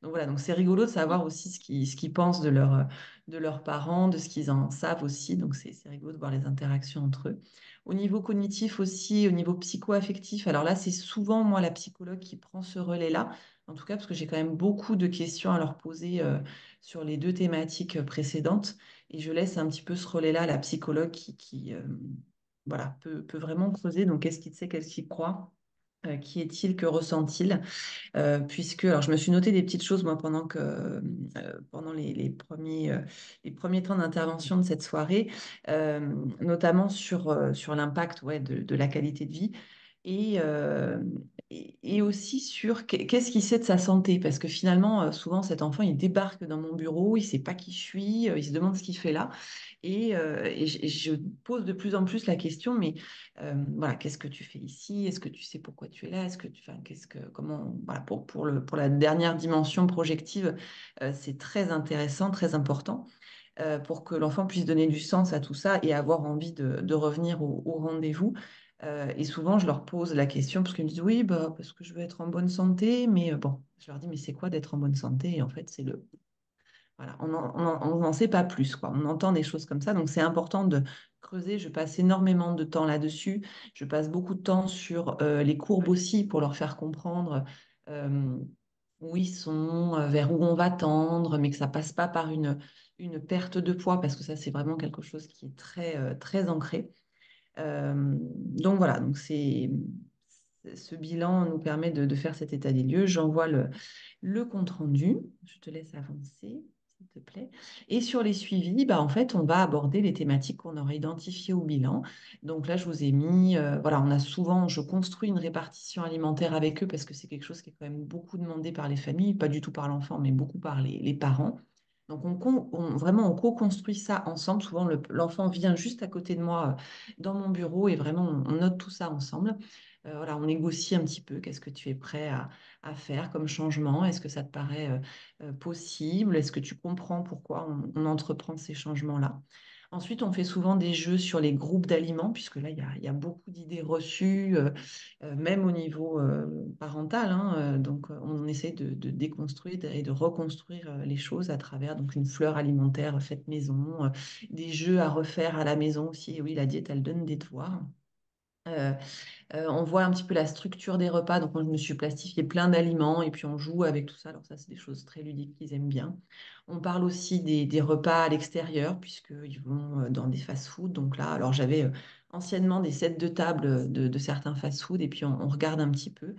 Donc voilà, donc c'est rigolo de savoir aussi ce qu'ils pensent de leurs parents, de ce qu'ils en savent aussi. Donc c'est rigolo de voir les interactions entre eux. Au niveau cognitif aussi, au niveau psycho-affectif, alors là, c'est souvent moi la psychologue qui prend ce relais-là, en tout cas parce que j'ai quand même beaucoup de questions à leur poser sur les 2 thématiques précédentes. Et je laisse un petit peu ce relais-là à la psychologue voilà, peut vraiment creuser. Donc, qu'est-ce qu'il sait, qu'est-ce qu'il croit? Qui est-il, que ressent-il? Puisque, alors je me suis noté des petites choses, moi, pendant les premiers temps d'intervention de cette soirée, notamment sur l'impact ouais, de la qualité de vie et, euh, et aussi sur qu'est-ce qu'il sait de sa santé. Parce que finalement, souvent, cet enfant, il débarque dans mon bureau, il ne sait pas qui je suis, il se demande ce qu'il fait là. Et je pose de plus en plus la question, mais voilà, qu'est-ce que tu fais ici? Est-ce que tu sais pourquoi tu es là? Est-ce que tu, enfin, comment, voilà, pour la dernière dimension projective, c'est très intéressant, très important pour que l'enfant puisse donner du sens à tout ça et avoir envie de revenir au rendez-vous. Et souvent, je leur pose la question parce qu'ils me disent oui, bah, parce que je veux être en bonne santé, mais bon, je leur dis mais c'est quoi d'être en bonne santé? Et en fait, c'est voilà, on n'en sait pas plus, quoi. On entend des choses comme ça, donc c'est important de creuser. Je passe énormément de temps là-dessus. Je passe beaucoup de temps sur les courbes aussi pour leur faire comprendre euh, où ils sont, vers où on va tendre, mais que ça passe pas par une perte de poids, parce que ça, c'est vraiment quelque chose qui est très ancré. Donc voilà, ce bilan nous permet de faire cet état des lieux. J'envoie le compte rendu. Je te laisse avancer, s'il te plaît. Et sur les suivis, bah, en fait, on va aborder les thématiques qu'on aura identifiées au bilan. Donc là, je vous ai mis, voilà, je construis une répartition alimentaire avec eux parce que c'est quelque chose qui est quand même beaucoup demandé par les familles, pas du tout par l'enfant, mais beaucoup par les parents. Donc, vraiment, on co-construit ça ensemble. Souvent, l'enfant vient juste à côté de moi dans mon bureau et vraiment, on note tout ça ensemble. Voilà, on négocie un petit peu. Qu'est-ce que tu es prêt à faire comme changement? Est-ce que ça te paraît possible? Est-ce que tu comprends pourquoi on entreprend ces changements-là? Ensuite, on fait souvent des jeux sur les groupes d'aliments, puisque là, il y a beaucoup d'idées reçues, même au niveau parental, hein, donc, on essaie de déconstruire et de reconstruire les choses à travers donc, une fleur alimentaire faite maison, des jeux à refaire à la maison aussi. Et oui, la diète, elle donne des devoirs. Euh, on voit un petit peu la structure des repas. Donc, moi, je me suis plastifié plein d'aliments et puis on joue avec tout ça. Alors, ça, c'est des choses très ludiques qu'ils aiment bien. On parle aussi des repas à l'extérieur, puisqu'ils vont dans des fast-foods. Donc là, alors j'avais anciennement des sets de table de certains fast-foods et puis on regarde un petit peu,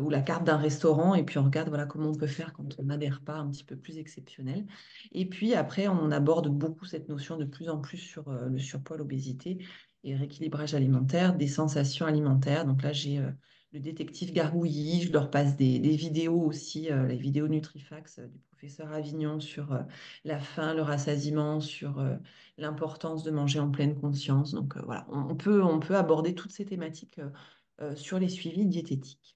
ou la carte d'un restaurant, et puis on regarde voilà, comment on peut faire quand on a des repas un petit peu plus exceptionnels. Et puis après, on aborde beaucoup cette notion de plus en plus sur le surpoids, l'obésité et le rééquilibrage alimentaire, des sensations alimentaires. Donc là, j'ai le détective Gargouillis, je leur passe des vidéos aussi, les vidéos Nutrifax du professeur Avignon sur la faim, le rassasiement, sur l'importance de manger en pleine conscience. Donc voilà, on peut aborder toutes ces thématiques sur les suivis diététiques.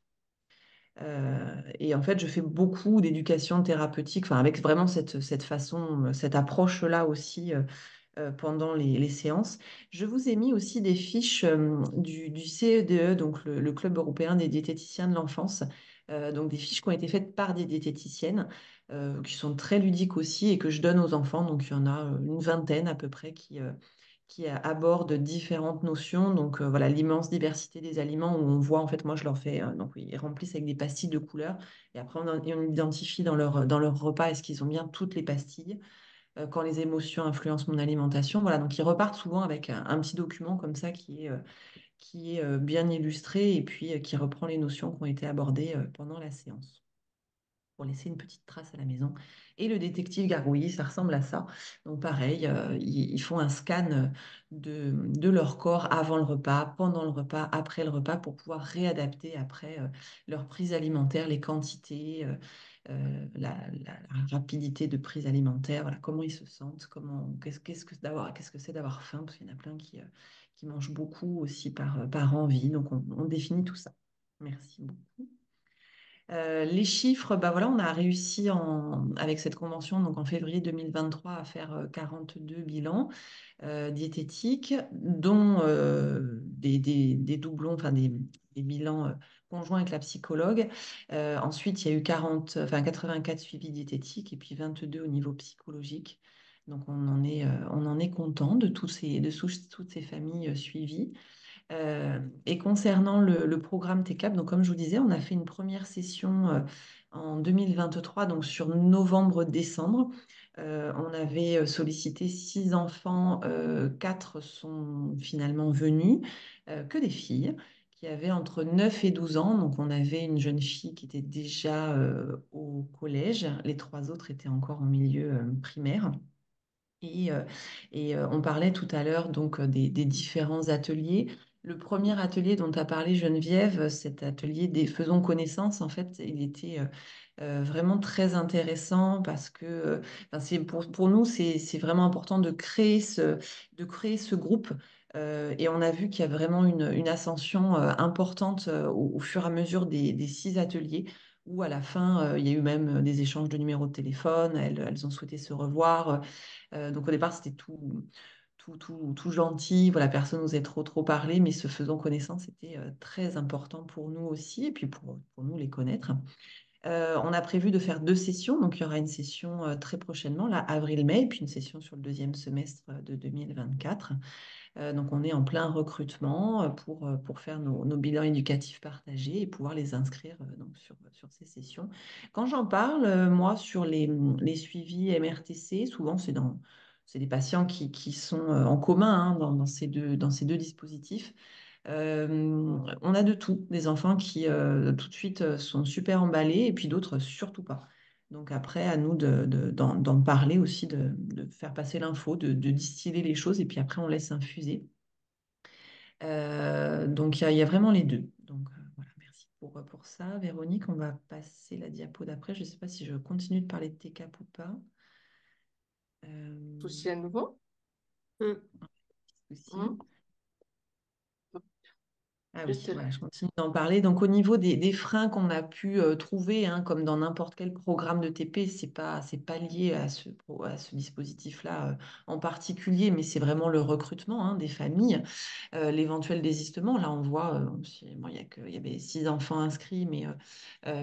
Et en fait, je fais beaucoup d'éducation thérapeutique, enfin, avec vraiment cette façon, cette approche-là aussi pendant les séances. Je vous ai mis aussi des fiches du CEDE, donc le Club européen des diététiciens de l'enfance. Donc des fiches qui ont été faites par des diététiciennes, qui sont très ludiques aussi et que je donne aux enfants. Donc il y en a une vingtaine à peu près qui aborde différentes notions. Donc voilà, l'immense diversité des aliments où on voit, en fait, moi je leur fais, donc oui, ils remplissent avec des pastilles de couleurs et après on identifie dans leur repas est-ce qu'ils ont bien toutes les pastilles, quand les émotions influencent mon alimentation. Voilà, donc ils repartent souvent avec un petit document comme ça qui est bien illustré et puis qui reprend les notions qui ont été abordées pendant la séance, pour laisser une petite trace à la maison. Et le détective gargouillis, ça ressemble à ça. Donc pareil, ils font un scan de leur corps avant le repas, pendant le repas, après le repas, pour pouvoir réadapter après leur prise alimentaire, les quantités, la rapidité de prise alimentaire, voilà, comment ils se sentent, qu'est-ce que c'est d'avoir faim, parce qu'il y en a plein qui mangent beaucoup aussi par envie. Donc on définit tout ça. Merci beaucoup. Les chiffres, bah voilà, on a réussi avec cette convention, donc en février 2023, à faire 42 bilans diététiques, dont des doublons, enfin des bilans conjoints avec la psychologue. Ensuite, il y a eu 84 suivis diététiques et puis 22 au niveau psychologique. Donc on en est content de toutes ces familles suivies. Et concernant le programme TCAP, donc comme je vous disais, on a fait une première session en 2023, donc sur novembre-décembre. On avait sollicité 6 enfants, 4 sont finalement venus, que des filles, qui avaient entre 9 et 12 ans. Donc on avait une jeune fille qui était déjà au collège, les 3 autres étaient encore en milieu primaire. Et on parlait tout à l'heure donc des différents ateliers. Le premier atelier dont a parlé Geneviève, cet atelier des Faisons connaissance, en fait, il était vraiment très intéressant parce que enfin, pour nous, c'est vraiment important de créer ce groupe. Et on a vu qu'il y a vraiment une ascension importante au fur et à mesure des 6 ateliers, où à la fin, il y a eu même des échanges de numéros de téléphone, elles ont souhaité se revoir. Donc au départ, c'était tout gentil, voilà, personne n'osait trop parler, mais se faisant connaissance, c'était très important pour nous aussi, et puis pour nous les connaître. On a prévu de faire 2 sessions, donc il y aura une session très prochainement, là, avril-mai, et puis une session sur le deuxième semestre de 2024. Donc on est en plein recrutement pour faire nos bilans éducatifs partagés et pouvoir les inscrire donc sur ces sessions. Quand j'en parle, moi, sur les suivis MRTC, souvent c'est des patients qui sont en commun hein, dans ces deux dispositifs. On a de tout, des enfants qui tout de suite sont super emballés et puis d'autres surtout pas. Donc après, à nous d'en parler aussi, de faire passer l'info, de distiller les choses et puis après on laisse infuser. Donc il y a vraiment les deux. Donc voilà, merci pour ça. Véronique, on va passer la diapo d'après. Je ne sais pas si je continue de parler de TCAP ou pas. Souci à nouveau. Mm. Aussi. Hum. Ah oui, Juste là. voilà, je continue d'en parler. Donc, au niveau des freins qu'on a pu trouver, hein, comme dans n'importe quel programme de TP, c'est pas lié à ce dispositif-là en particulier, mais c'est vraiment le recrutement hein, des familles, l'éventuel désistement. Là, on voit, bon, il y avait 6 enfants inscrits, mais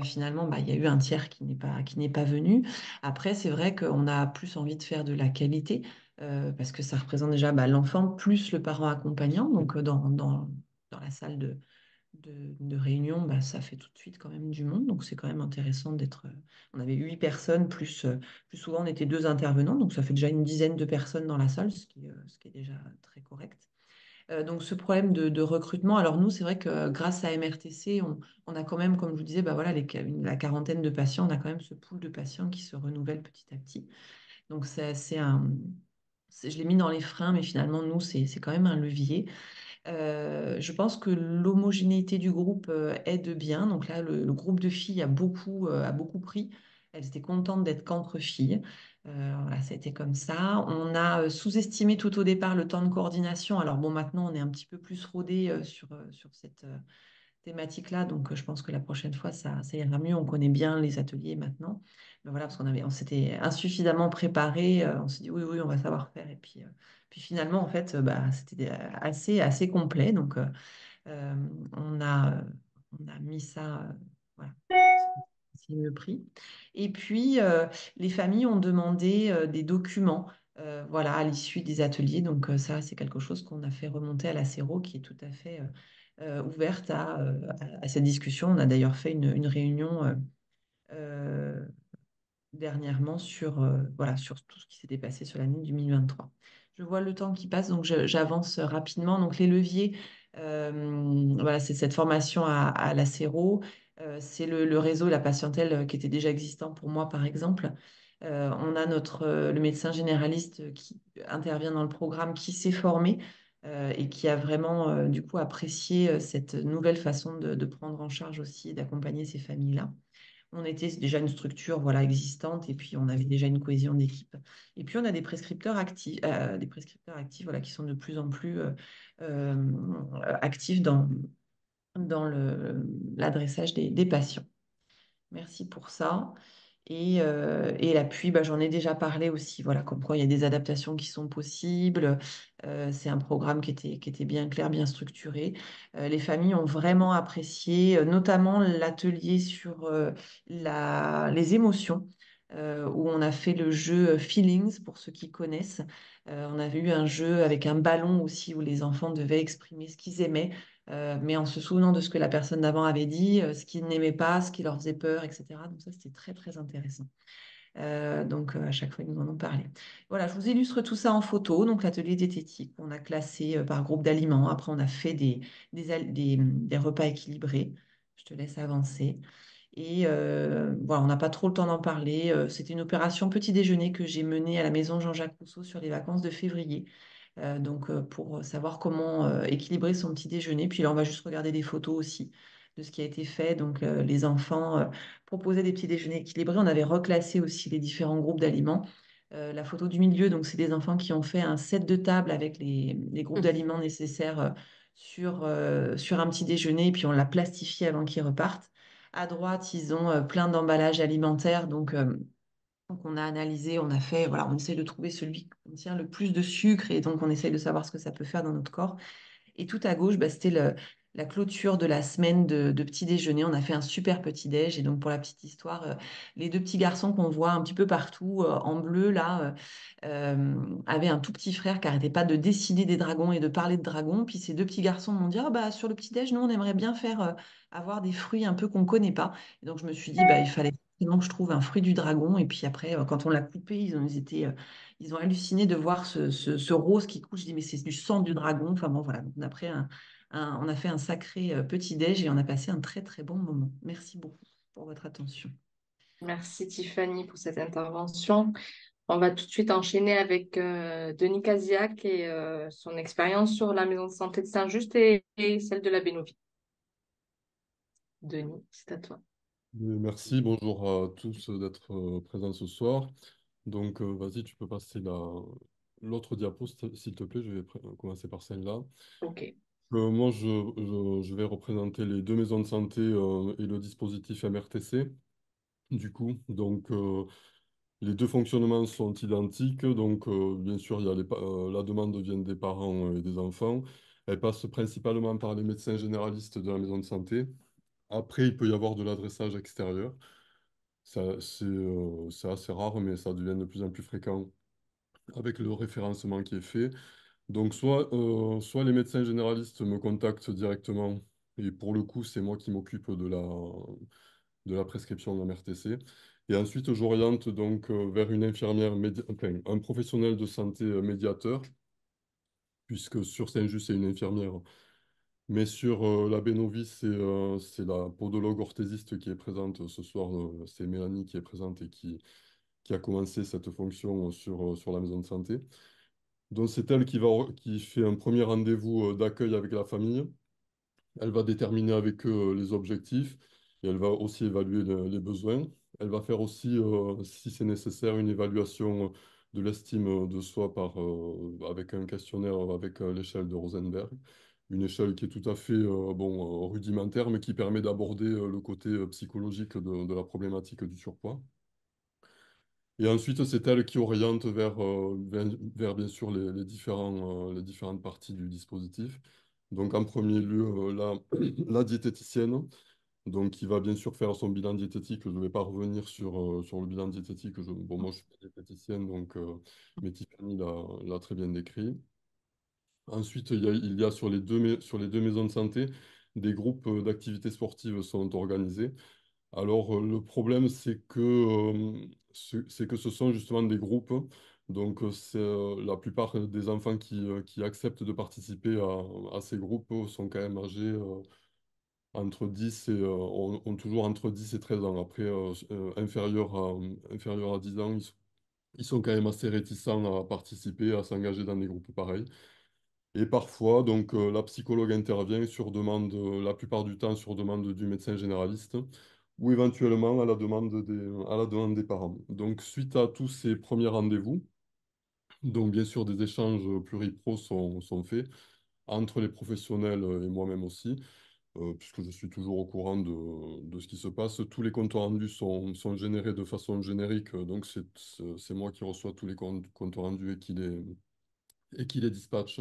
finalement, bah, il y a eu un tiers qui n'est pas venu. Après, c'est vrai qu'on a plus envie de faire de la qualité. Parce que ça représente déjà bah, l'enfant plus le parent accompagnant. Donc, dans la salle de réunion, bah, ça fait tout de suite quand même du monde. Donc, c'est quand même intéressant d'être. On avait 8 personnes, plus souvent, on était 2 intervenants. Donc, ça fait déjà une dizaine de personnes dans la salle, ce qui est déjà très correct. Donc, ce problème de recrutement, alors nous, c'est vrai que grâce à MRTC, on a quand même, comme je vous disais, bah, voilà, la quarantaine de patients, on a quand même ce pool de patients qui se renouvelle petit à petit. Donc, je l'ai mis dans les freins, mais finalement, nous, c'est quand même un levier. Je pense que l'homogénéité du groupe aide bien. Donc là, le groupe de filles a beaucoup pris. Elles étaient contentes d'être qu'entre filles. Voilà, ça a été comme ça. On a sous-estimé tout au départ le temps de coordination. Alors bon, maintenant, on est un petit peu plus rodé sur cette thématique-là. Donc, je pense que la prochaine fois, ça ira mieux. On connaît bien les ateliers maintenant. Mais voilà, parce on s'était insuffisamment préparé. On s'est dit, oui, oui, on va savoir faire. Et puis finalement, en fait, bah, c'était assez complet. Donc, euh, on a, on a mis ça, voilà, c'est le prix. Et puis, les familles ont demandé des documents. Voilà, à l'issue des ateliers. Donc, ça, c'est quelque chose qu'on a fait remonter à la CERO, qui est tout à fait ouverte à cette discussion. On a d'ailleurs fait une réunion euh, dernièrement voilà, sur tout ce qui s'était passé sur l'année 2023. Je vois le temps qui passe, donc j'avance rapidement. Donc les leviers, voilà, c'est cette formation à la CERO, c'est le réseau, la patientèle qui était déjà existant pour moi, par exemple. On a le médecin généraliste qui intervient dans le programme, qui s'est formé et qui a vraiment, du coup, apprécié cette nouvelle façon de prendre en charge aussi et d'accompagner ces familles-là. On était déjà une structure voilà, existante et puis on avait déjà une cohésion d'équipe. Et puis on a des prescripteurs actifs voilà, qui sont de plus en plus euh, actifs dans l'adressage des patients. Merci pour ça. Et l'appui, bah, j'en ai déjà parlé aussi. Voilà, comme quoi il y a des adaptations qui sont possibles. C'est un programme qui était bien clair, bien structuré. Les familles ont vraiment apprécié, notamment l'atelier sur les émotions, où on a fait le jeu Feelings, pour ceux qui connaissent. On avait eu un jeu avec un ballon aussi, où les enfants devaient exprimer ce qu'ils aimaient mais en se souvenant de ce que la personne d'avant avait dit, ce qu'ils n'aimaient pas, ce qui leur faisait peur, etc. Donc ça, c'était très, très intéressant. Donc à chaque fois, ils nous en ont parlé. Voilà, je vous illustre tout ça en photo. Donc l'atelier diététique, on a classé par groupe d'aliments. Après, on a fait des repas équilibrés. Je te laisse avancer. Et voilà, on n'a pas trop le temps d'en parler. C'était une opération petit déjeuner que j'ai menée à la maison Jean-Jacques Rousseau sur les vacances de février. Donc, pour savoir comment équilibrer son petit déjeuner. Puis là, on va juste regarder des photos aussi de ce qui a été fait. Donc, les enfants proposaient des petits déjeuners équilibrés. On avait reclassé aussi les différents groupes d'aliments. La photo du milieu, donc, c'est des enfants qui ont fait un set de table avec les groupes d'aliments nécessaires sur un petit déjeuner. Puis, on l'a plastifié avant qu'ils repartent. À droite, ils ont plein d'emballages alimentaires. Donc, on a analysé, on a fait, voilà, on essaie de trouver celui qui contient le plus de sucre et donc on essaie de savoir ce que ça peut faire dans notre corps. Et tout à gauche, bah, c'était la clôture de la semaine de petit déjeuner. On a fait un super petit déj. Et donc, pour la petite histoire, les 2 petits garçons qu'on voit un petit peu partout en bleu, là, avaient un tout petit frère qui n'arrêtait pas de dessiner des dragons et de parler de dragons. Puis ces 2 petits garçons m'ont dit, ah, bah, sur le petit déj, nous, on aimerait bien faire avoir des fruits un peu qu'on ne connaît pas. Et donc, je me suis dit, bah, il fallait vraiment que je trouve un fruit du dragon. Et puis après, quand on l'a coupé, ils ont halluciné de voir ce rose qui coule. Je dis, mais c'est du sang du dragon. Enfin bon, voilà. Donc, on a fait un sacré petit-déj et on a passé un très, très bon moment. Merci beaucoup pour votre attention. Merci Tiffany pour cette intervention. On va tout de suite enchaîner avec Denis Kaziak et son expérience sur la maison de santé de Saint-Just et celle de la Bénovie. Denis, c'est à toi. Merci, bonjour à tous d'être présents ce soir. Donc, vas-y, tu peux passer l'autre diapo, s'il te plaît. Je vais commencer par celle-là. Ok. Moi, je vais représenter les deux maisons de santé et le dispositif MRTC, du coup. Donc, les deux fonctionnements sont identiques. Donc, bien sûr, la demande vient des parents et des enfants. Elle passe principalement par les médecins généralistes de la maison de santé. Après, il peut y avoir de l'adressage extérieur. C'est assez rare, mais ça devient de plus en plus fréquent avec le référencement qui est fait. Donc, soit les médecins généralistes me contactent directement, et pour le coup, c'est moi qui m'occupe de la prescription de la MRTC. Et ensuite, j'oriente donc vers une enfin, un professionnel de santé médiateur, puisque sur Saint-Just, c'est une infirmière. Mais sur la Bénovis, c'est la podologue orthésiste qui est présente ce soir. C'est Mélanie qui est présente et qui a commencé cette fonction sur la maison de santé. Donc, c'est elle qui fait un premier rendez-vous d'accueil avec la famille. Elle va déterminer avec eux les objectifs et elle va aussi évaluer les besoins. Elle va faire aussi, si c'est nécessaire, une évaluation de l'estime de soi avec un questionnaire avec l'échelle de Rosenberg. Une échelle qui est tout à fait rudimentaire, mais qui permet d'aborder le côté psychologique de la problématique du surpoids. Et ensuite, c'est elle qui oriente vers, bien sûr les différentes parties du dispositif. Donc en premier lieu, la diététicienne, donc qui va bien sûr faire son bilan diététique. Je ne vais pas revenir sur le bilan diététique. Bon, moi, je suis pas diététicienne, donc, mais Tiffany l'a très bien décrit. Ensuite, il y a sur les deux maisons de santé, des groupes d'activités sportives sont organisés. Alors, le problème, c'est que ce sont justement des groupes. Donc, la plupart des enfants qui acceptent de participer à ces groupes sont quand même âgés ont toujours entre 10 et 13 ans. Après, inférieurs à 10 ans, ils sont quand même assez réticents à participer, à s'engager dans des groupes pareils. Et parfois, donc, la psychologue intervient la plupart du temps sur demande du médecin généraliste ou éventuellement à la demande des parents. Donc, suite à tous ces premiers rendez-vous, donc bien sûr des échanges pluripros sont faits entre les professionnels et moi-même aussi, puisque je suis toujours au courant de ce qui se passe. Tous les comptes rendus sont générés de façon générique, donc c'est moi qui reçois tous les comptes rendus et qui les dispatche.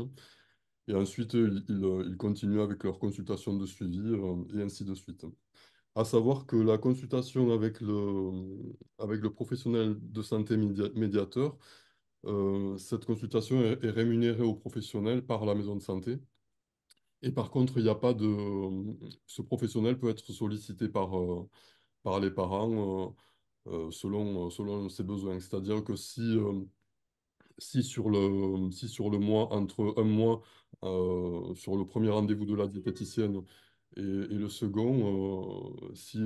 Et ensuite, ils continuent avec leur consultation de suivi, et ainsi de suite. À savoir que la consultation avec le professionnel de santé médiateur, cette consultation est rémunérée au professionnel par la maison de santé. Et par contre, il n'y a pas de... Ce professionnel peut être sollicité par les parents selon ses besoins. C'est-à-dire que si sur le mois, entre un mois, sur le premier rendez-vous de la diététicienne et le second, si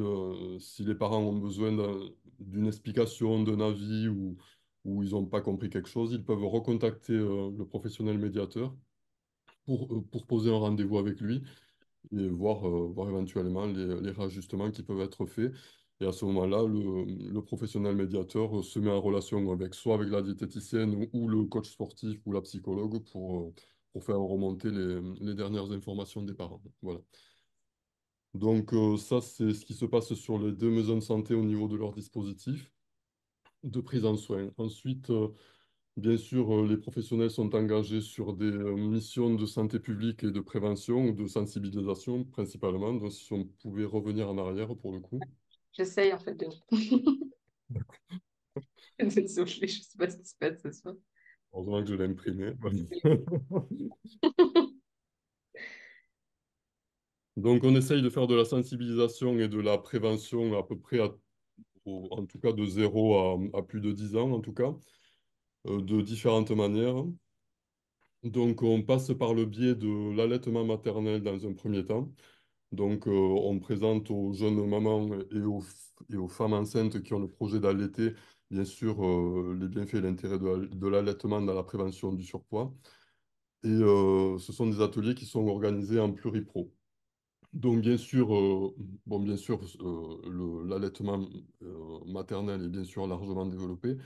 les parents ont besoin d'une explication, d'un avis ou ils n'ont pas compris quelque chose, ils peuvent recontacter le professionnel médiateur pour poser un rendez-vous avec lui et voir éventuellement les réajustements qui peuvent être faits. Et à ce moment-là, le professionnel médiateur se met en relation soit avec la diététicienne ou le coach sportif ou la psychologue pour faire remonter les dernières informations des parents. Voilà. Donc ça, c'est ce qui se passe sur les deux maisons de santé au niveau de leur dispositif de prise en soin. Ensuite, bien sûr, les professionnels sont engagés sur des missions de santé publique et de prévention ou de sensibilisation principalement. Donc, si on pouvait revenir en arrière pour le coup. J'essaye en fait de. Désolée, je sais pas ce qui se passe ce soir. Heureusement que je l'ai imprimé. Donc, on essaye de faire de la sensibilisation et de la prévention à peu près, en tout cas de 0 à plus de 10 ans, en tout cas, de différentes manières. Donc, on passe par le biais de l'allaitement maternel dans un premier temps. Donc, on présente aux jeunes mamans et aux femmes enceintes qui ont le projet d'allaiter, bien sûr, les bienfaits et l'intérêt de l'allaitement dans la prévention du surpoids. Et ce sont des ateliers qui sont organisés en pluripro. Donc, bien sûr, l'allaitement maternel est bien sûr largement développé.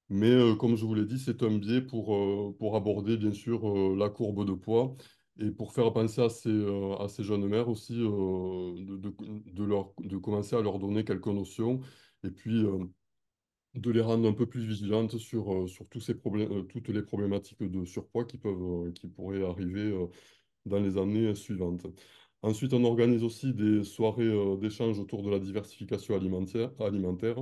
Mais comme je vous l'ai dit, c'est un biais pour aborder bien sûr la courbe de poids Et pour faire penser à ces jeunes mères aussi, de commencer à leur donner quelques notions et puis de les rendre un peu plus vigilantes sur tous ces problèmes, toutes les problématiques de surpoids qui pourraient arriver dans les années suivantes. Ensuite, on organise aussi des soirées d'échange autour de la diversification alimentaire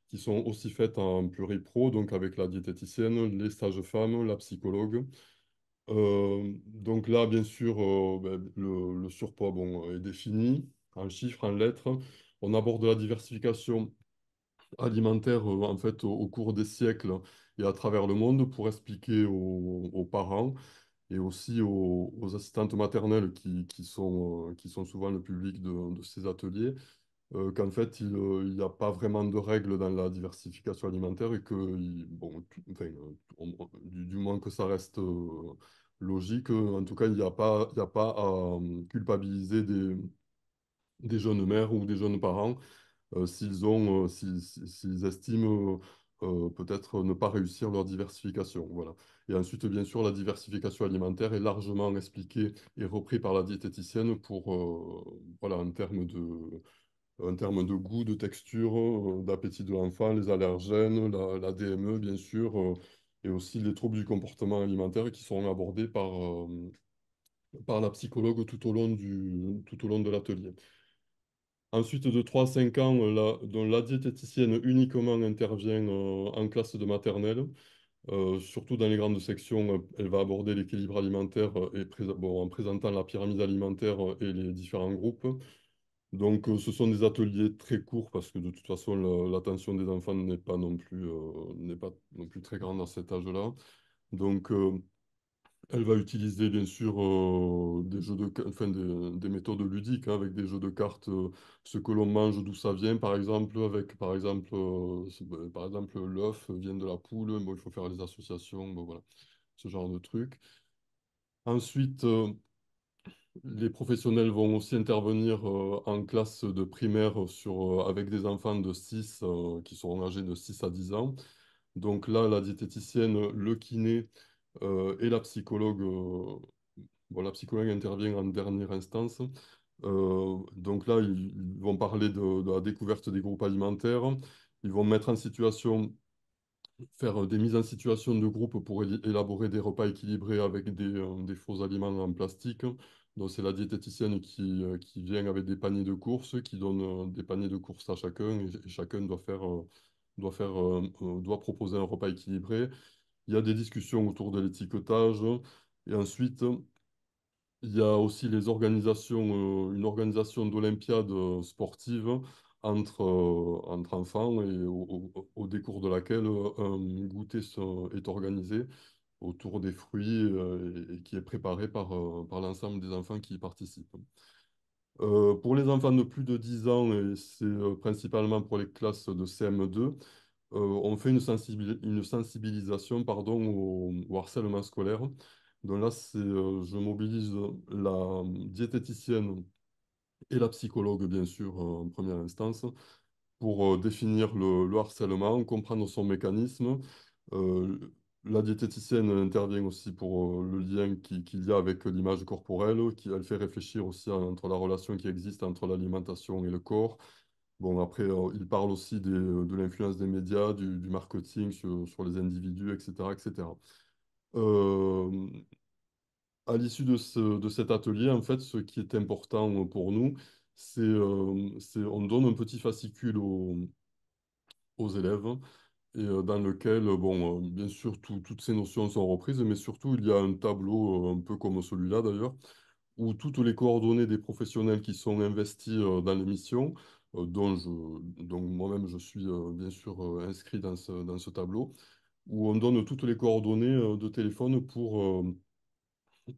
qui sont aussi faites en pluripro, donc avec la diététicienne, les sages-femmes, la psychologue. Donc là, bien sûr, ben, le surpoids bon, est défini en chiffres, en lettres. On aborde la diversification alimentaire en fait au cours des siècles et à travers le monde pour expliquer aux parents et aussi aux assistantes maternelles qui sont souvent le public de ces ateliers, qu'en fait, il n'y a pas vraiment de règles dans la diversification alimentaire et que, bon, enfin, du moins que ça reste logique, en tout cas, il y a pas à culpabiliser des jeunes mères ou des jeunes parents s'ils estiment peut-être ne pas réussir leur diversification. Voilà. Et ensuite, bien sûr, la diversification alimentaire est largement expliquée et reprise par la diététicienne pour, voilà, en termes de goût, de texture, d'appétit de l'enfant, les allergènes, la DME, bien sûr, et aussi les troubles du comportement alimentaire qui seront abordés par la psychologue tout au long de l'atelier. Ensuite, de 3 à 5 ans, dont la diététicienne uniquement intervient en classe de maternelle. Surtout dans les grandes sections, elle va aborder l'équilibre alimentaire bon, en présentant la pyramide alimentaire et les différents groupes. Donc, ce sont des ateliers très courts parce que de toute façon, l'attention des enfants n'est pas non plus très grande à cet âge-là. Donc, elle va utiliser bien sûr enfin, des méthodes ludiques hein, avec des jeux de cartes, ce que l'on mange, d'où ça vient, par exemple, avec par exemple l'œuf vient de la poule, bon, il faut faire les associations, bon, voilà, ce genre de trucs. Ensuite, les professionnels vont aussi intervenir en classe de primaire avec des enfants de 6 qui seront âgés de 6 à 10 ans. Donc là, la diététicienne, le kiné et la psychologue. Bon, la psychologue intervient en dernière instance. Donc là, ils vont parler de la découverte des groupes alimentaires. Ils vont mettre en situation, faire des mises en situation de groupe pour élaborer des repas équilibrés avec des faux aliments en plastique. Donc c'est la diététicienne qui vient avec des paniers de courses, qui donne des paniers de courses à chacun et chacun doit proposer un repas équilibré. Il y a des discussions autour de l'étiquetage. Et ensuite, il y a aussi une organisation d'olympiades sportives entre enfants et au décours de laquelle un goûter est organisé autour des fruits et qui est préparé par l'ensemble des enfants qui y participent. Pour les enfants de plus de 10 ans, et c'est principalement pour les classes de CM2, on fait une sensibilisation pardon, au harcèlement scolaire. Donc là, je mobilise la diététicienne et la psychologue, bien sûr, en première instance, pour définir le harcèlement, comprendre son mécanisme. Euh, la diététicienne intervient aussi pour le lien qu'il y a avec l'image corporelle, elle fait réfléchir aussi entre la relation qui existe entre l'alimentation et le corps. Bon, après, il parle aussi de l'influence des médias, du marketing sur les individus, etc., etc. Euh, à l'issue de cet atelier, en fait, ce qui est important pour nous, on donne un petit fascicule aux élèves et dans lequel, bon, bien sûr, toutes ces notions sont reprises, mais surtout, il y a un tableau, un peu comme celui-là d'ailleurs, où toutes les coordonnées des professionnels qui sont investis dans l'émission, donc moi-même je suis bien sûr inscrit dans ce tableau, où on donne toutes les coordonnées de téléphone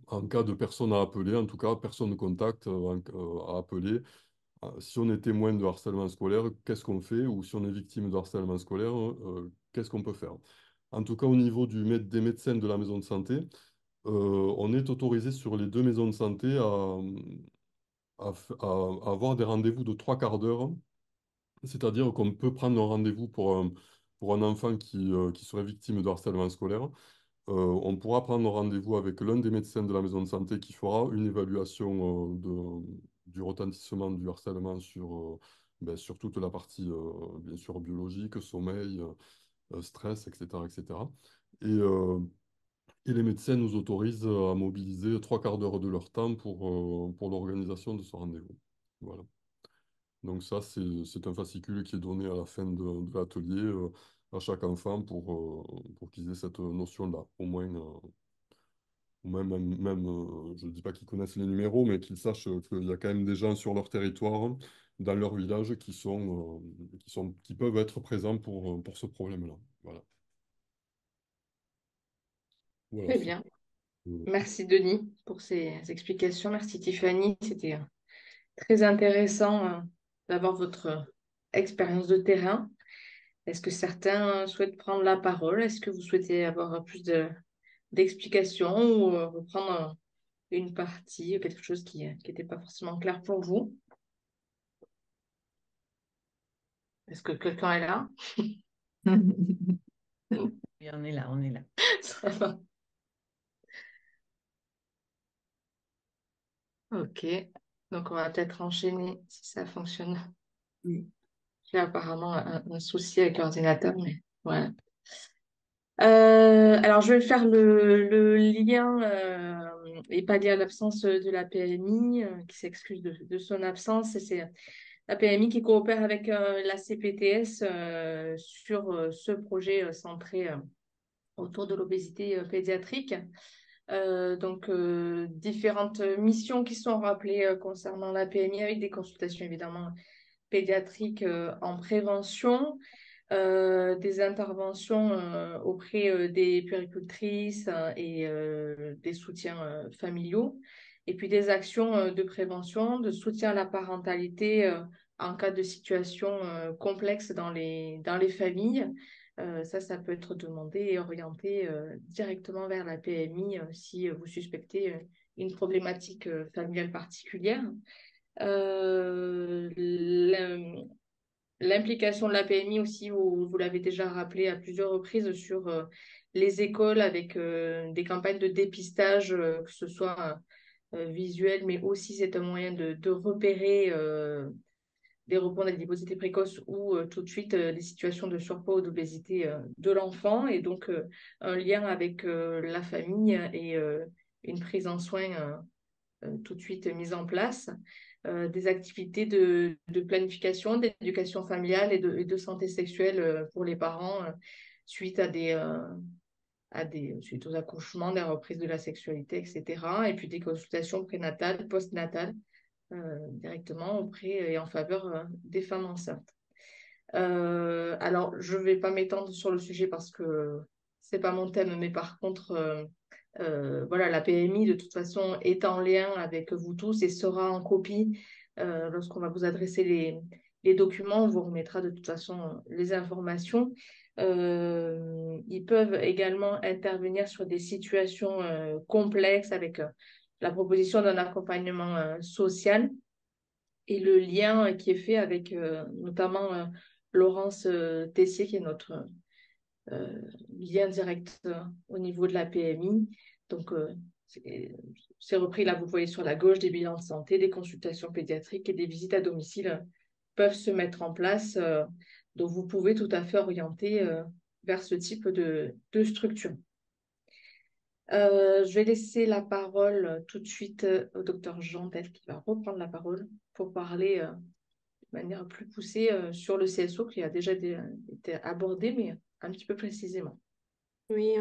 en cas de personne à appeler, en tout cas personne de contact à appeler. Si on est témoin de harcèlement scolaire, qu'est-ce qu'on fait? Ou si on est victime de harcèlement scolaire, qu'est-ce qu'on peut faire? En tout cas, au niveau des médecins de la maison de santé, on est autorisé sur les deux maisons de santé à avoir des rendez-vous de 3 quarts d'heure. C'est-à-dire qu'on peut prendre un rendez-vous pour un enfant qui serait victime de harcèlement scolaire. on pourra prendre rendez-vous avec l'un des médecins de la maison de santé qui fera une évaluation du retentissement du harcèlement sur toute la partie, bien sûr, biologique, sommeil, stress, etc., etc. Et, euh, et les médecins nous autorisent à mobiliser trois quarts d'heure de leur temps pour l'organisation de ce rendez-vous. Voilà. Donc ça, c'est un fascicule qui est donné à la fin de l'atelier à chaque enfant pour qu'ils aient cette notion-là. Au moins, je ne dis pas qu'ils connaissent les numéros, mais qu'ils sachent qu'il y a quand même des gens sur leur territoire, dans leur village, qui peuvent être présents pour ce problème-là. Voilà. Voilà, Très bien. Merci Denis pour ces explications. Merci Tiffany. C'était très intéressant d'avoir votre expérience de terrain. Est-ce que certains souhaitent prendre la parole? Est-ce que vous souhaitez avoir plus d'explications ou reprendre une partie, quelque chose qui n'était pas forcément clair pour vous? Est-ce que quelqu'un est là? Oui, on est là, on est là. Ça va. Ok. Donc, on va peut-être enchaîner si ça fonctionne. J'ai apparemment un souci avec l'ordinateur, mais voilà. Alors, je vais faire le lien et pallier l'absence de la PMI qui s'excuse de son absence. Et c'est la PMI qui coopère avec la CPTS sur ce projet centré autour de l'obésité pédiatrique. Donc, différentes missions qui sont rappelées concernant la PMI avec des consultations évidemment pédiatriques en prévention, des interventions auprès des puéricultrices et des soutiens familiaux, et puis des actions de prévention, de soutien à la parentalité en cas de situation complexe dans les familles. Ça peut être demandé et orienté directement vers la PMI si vous suspectez une problématique familiale particulière. Euh, L'implication de la PMI aussi, vous l'avez déjà rappelé à plusieurs reprises sur les écoles avec des campagnes de dépistage, que ce soit visuel, mais aussi c'est un moyen de repérer des rebonds d'adiposité précoce ou tout de suite des situations de surpoids ou d'obésité de l'enfant, et donc un lien avec la famille et une prise en soin tout de suite mise en place, des activités de planification, d'éducation familiale et de santé sexuelle pour les parents suite suite aux accouchements, des reprises de la sexualité, etc. Et puis des consultations prénatales, postnatales, directement auprès et en faveur des femmes enceintes. Alors, je ne vais pas m'étendre sur le sujet parce que c'est pas mon thème, mais par contre, voilà, la PMI, de toute façon, est en lien avec vous tous et sera en copie lorsqu'on va vous adresser les documents. On vous remettra de toute façon les informations. Ils peuvent également intervenir sur des situations complexes avec la proposition d'un accompagnement social et le lien qui est fait avec notamment Laurence Tessier, qui est notre lien direct au niveau de la PMI. Donc, c'est repris là, vous voyez sur la gauche, des bilans de santé, des consultations pédiatriques et des visites à domicile peuvent se mettre en place. Donc, vous pouvez tout à fait orienter vers ce type de structure. Je vais laisser la parole tout de suite au docteur Jean Del qui va reprendre la parole pour parler de manière plus poussée sur le CSO qui a déjà été abordé, mais un petit peu précisément. Oui,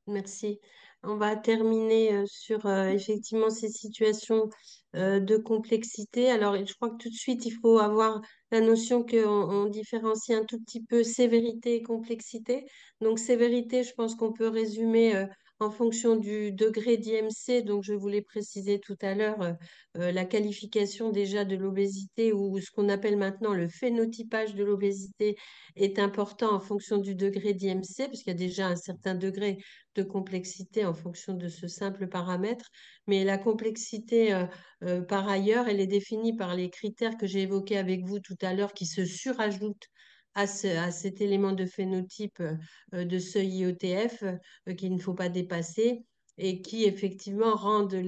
merci. On va terminer sur effectivement ces situations de complexité. Alors, je crois que tout de suite, il faut avoir la notion qu'on différencie un tout petit peu sévérité et complexité. Donc, sévérité, je pense qu'on peut résumer en fonction du degré d'IMC. Donc, je voulais préciser tout à l'heure la qualification déjà de l'obésité ou ce qu'on appelle maintenant le phénotypage de l'obésité est important en fonction du degré d'IMC, parce qu'il y a déjà un certain degré de complexité en fonction de ce simple paramètre. Mais la complexité, par ailleurs, elle est définie par les critères que j'ai évoqués avec vous tout à l'heure qui se surajoutent à cet élément de phénotype de seuil IETF qu'il ne faut pas dépasser et qui effectivement rendent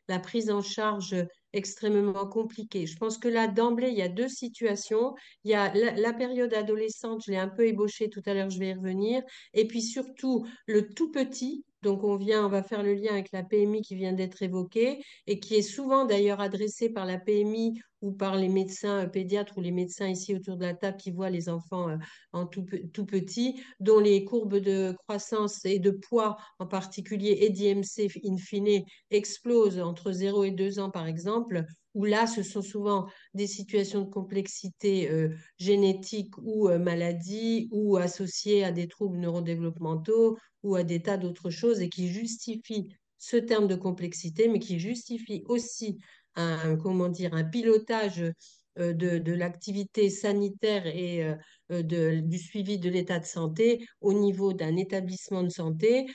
la prise en charge extrêmement compliquée. Je pense que là, d'emblée, il y a deux situations. Il y a la période adolescente, je l'ai un peu ébauché tout à l'heure, je vais y revenir, et puis surtout le tout petit. Donc on va faire le lien avec la PMI qui vient d'être évoquée et qui est souvent d'ailleurs adressée par la PMI ou par les médecins pédiatres ou les médecins ici autour de la table qui voient les enfants en tout petit, dont les courbes de croissance et de poids en particulier et d'IMC in fine explosent entre 0 et 2 ans par exemple, où là ce sont souvent des situations de complexité génétique ou maladie ou associées à des troubles neurodéveloppementaux ou à des tas d'autres choses et qui justifient ce terme de complexité, mais qui justifie aussi comment dire, un pilotage de l'activité sanitaire et du suivi de l'état de santé au niveau d'un établissement de santé,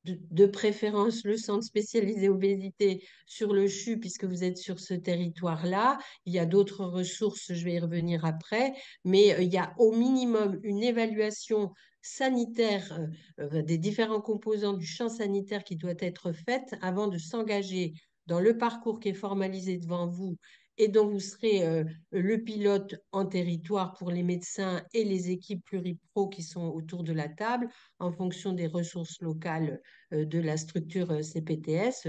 de préférence le centre spécialisé obésité sur le CHU, puisque vous êtes sur ce territoire-là. Il y a d'autres ressources, je vais y revenir après, mais il y a au minimum une évaluation sanitaire des différents composants du champ sanitaire qui doit être faite avant de s'engager dans le parcours qui est formalisé devant vous et dont vous serez le pilote en territoire pour les médecins et les équipes pluripro qui sont autour de la table en fonction des ressources locales de la structure CPTS.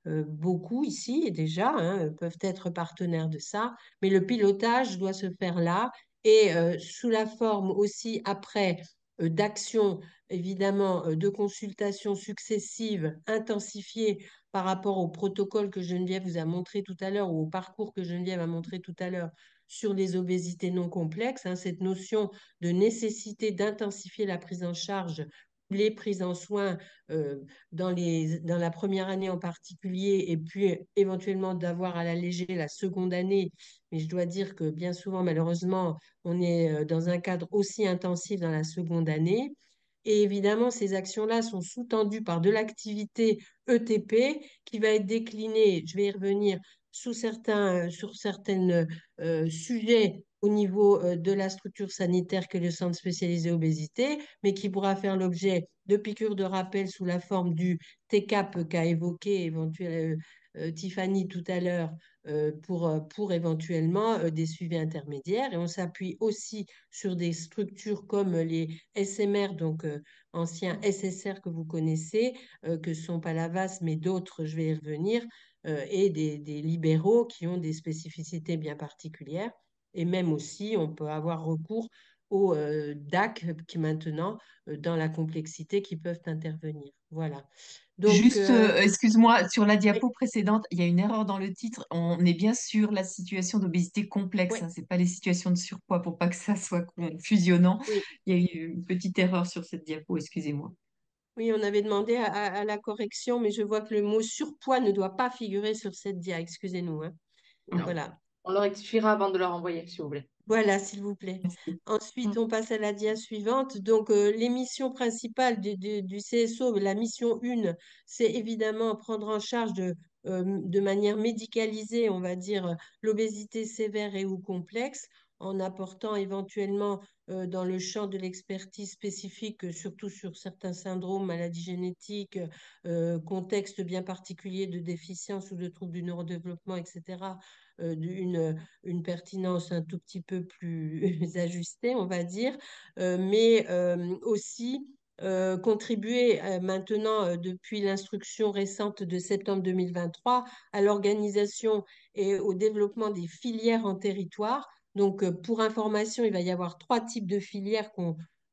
Beaucoup ici déjà peuvent être partenaires de ça, mais le pilotage doit se faire là et sous la forme aussi après d'actions, évidemment, de consultations successives, intensifiées par rapport au protocole que Geneviève vous a montré tout à l'heure ou au parcours que Geneviève a montré tout à l'heure sur les obésités non complexes, cette notion de nécessité d'intensifier la prise en charge, les prises en soins dans la première année en particulier, et puis éventuellement d'avoir à l'alléger la seconde année. Mais je dois dire que bien souvent, malheureusement, on est dans un cadre aussi intensif dans la seconde année. Et évidemment, ces actions-là sont sous-tendues par de l'activité ETP qui va être déclinée, je vais y revenir, sur certains sujets au niveau de la structure sanitaire que le centre spécialisé obésité, mais qui pourra faire l'objet de piqûres de rappel sous la forme du TCAP qu'a évoqué éventuellement Tiffany tout à l'heure pour éventuellement des suivis intermédiaires. Et on s'appuie aussi sur des structures comme les SMR, donc anciens SSR que vous connaissez, que sont pas la VAS, mais d'autres, je vais y revenir, et des libéraux qui ont des spécificités bien particulières. Et même aussi, on peut avoir recours aux DAC qui maintenant, dans la complexité, qui peuvent intervenir. Voilà. Donc, Juste, excuse-moi, sur la oui, diapo précédente, il y a une erreur dans le titre. On est bien sur la situation d'obésité complexe, oui, hein, c'est pas les situations de surpoids pour pas que ça soit fusionnant. oui. Il y a eu une petite erreur sur cette diapo, excusez-moi. Oui, on avait demandé à la correction, mais je vois que le mot surpoids ne doit pas figurer sur cette dia. Excusez-nous, hein. Non. Voilà. On le rectifiera avant de leur envoyer, si vous voulez. Voilà, s'il vous plaît. Merci. Ensuite, on passe à la dia suivante. Donc, les missions principales du CSO, la mission 1, c'est évidemment prendre en charge de manière médicalisée, on va dire, l'obésité sévère et ou complexe, en apportant éventuellement dans le champ de l'expertise spécifique, surtout sur certains syndromes, maladies génétiques, contexte bien particulier de déficience ou de troubles du neurodéveloppement, etc., une pertinence un tout petit peu plus ajustée, on va dire, mais aussi contribuer maintenant, depuis l'instruction récente de septembre 2023, à l'organisation et au développement des filières en territoire. Donc, pour information, il va y avoir 3 types de filières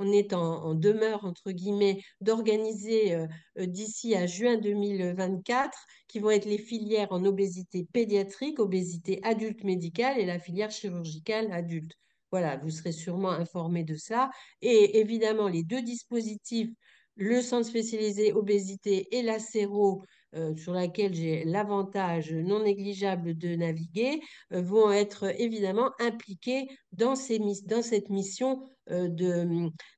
on est en demeure, entre guillemets, d'organiser d'ici à juin 2024, qui vont être les filières en obésité pédiatrique, obésité adulte médicale et la filière chirurgicale adulte. Voilà, vous serez sûrement informé de ça. Et évidemment, les deux dispositifs, le centre spécialisé obésité et la séro, sur laquelle j'ai l'avantage non négligeable de naviguer, vont être évidemment impliqués dans cette mission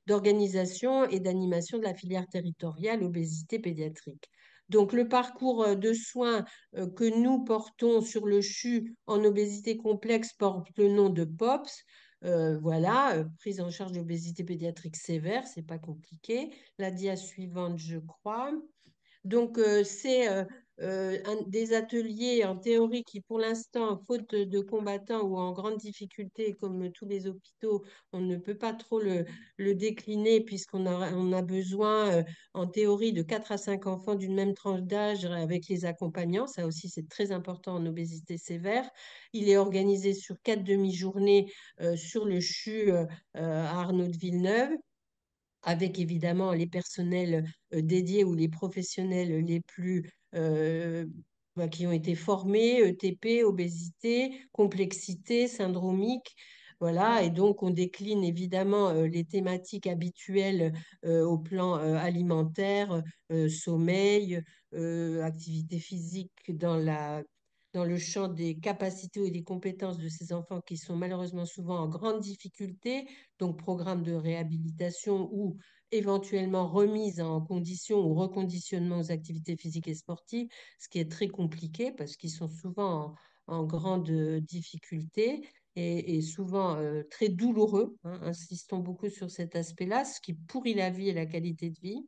d'organisation et d'animation de la filière territoriale obésité pédiatrique. Donc, le parcours de soins que nous portons sur le CHU en obésité complexe porte le nom de POPS. Voilà, prise en charge d'obésité pédiatrique sévère, c'est pas compliqué. La dia suivante, je crois. Donc, c'est des ateliers en théorie qui, pour l'instant, faute de combattants ou en grande difficulté, comme tous les hôpitaux, on ne peut pas trop le décliner on a besoin, en théorie, de 4 à 5 enfants d'une même tranche d'âge avec les accompagnants. Ça aussi, c'est très important en obésité sévère. Il est organisé sur 4 demi-journées sur le CHU à Arnaud de Villeneuve, avec évidemment les personnels dédiés ou les professionnels les plus qui ont été formés, ETP, obésité, complexité, syndromique. Voilà, et donc on décline évidemment les thématiques habituelles au plan alimentaire, sommeil, activité physique dans le champ des capacités et des compétences de ces enfants qui sont malheureusement souvent en grande difficulté, donc programme de réhabilitation ou éventuellement remise en condition ou reconditionnement aux activités physiques et sportives, ce qui est très compliqué parce qu'ils sont souvent en grande difficulté et souvent très douloureux, hein. Insistons beaucoup sur cet aspect-là, ce qui pourrit la vie et la qualité de vie.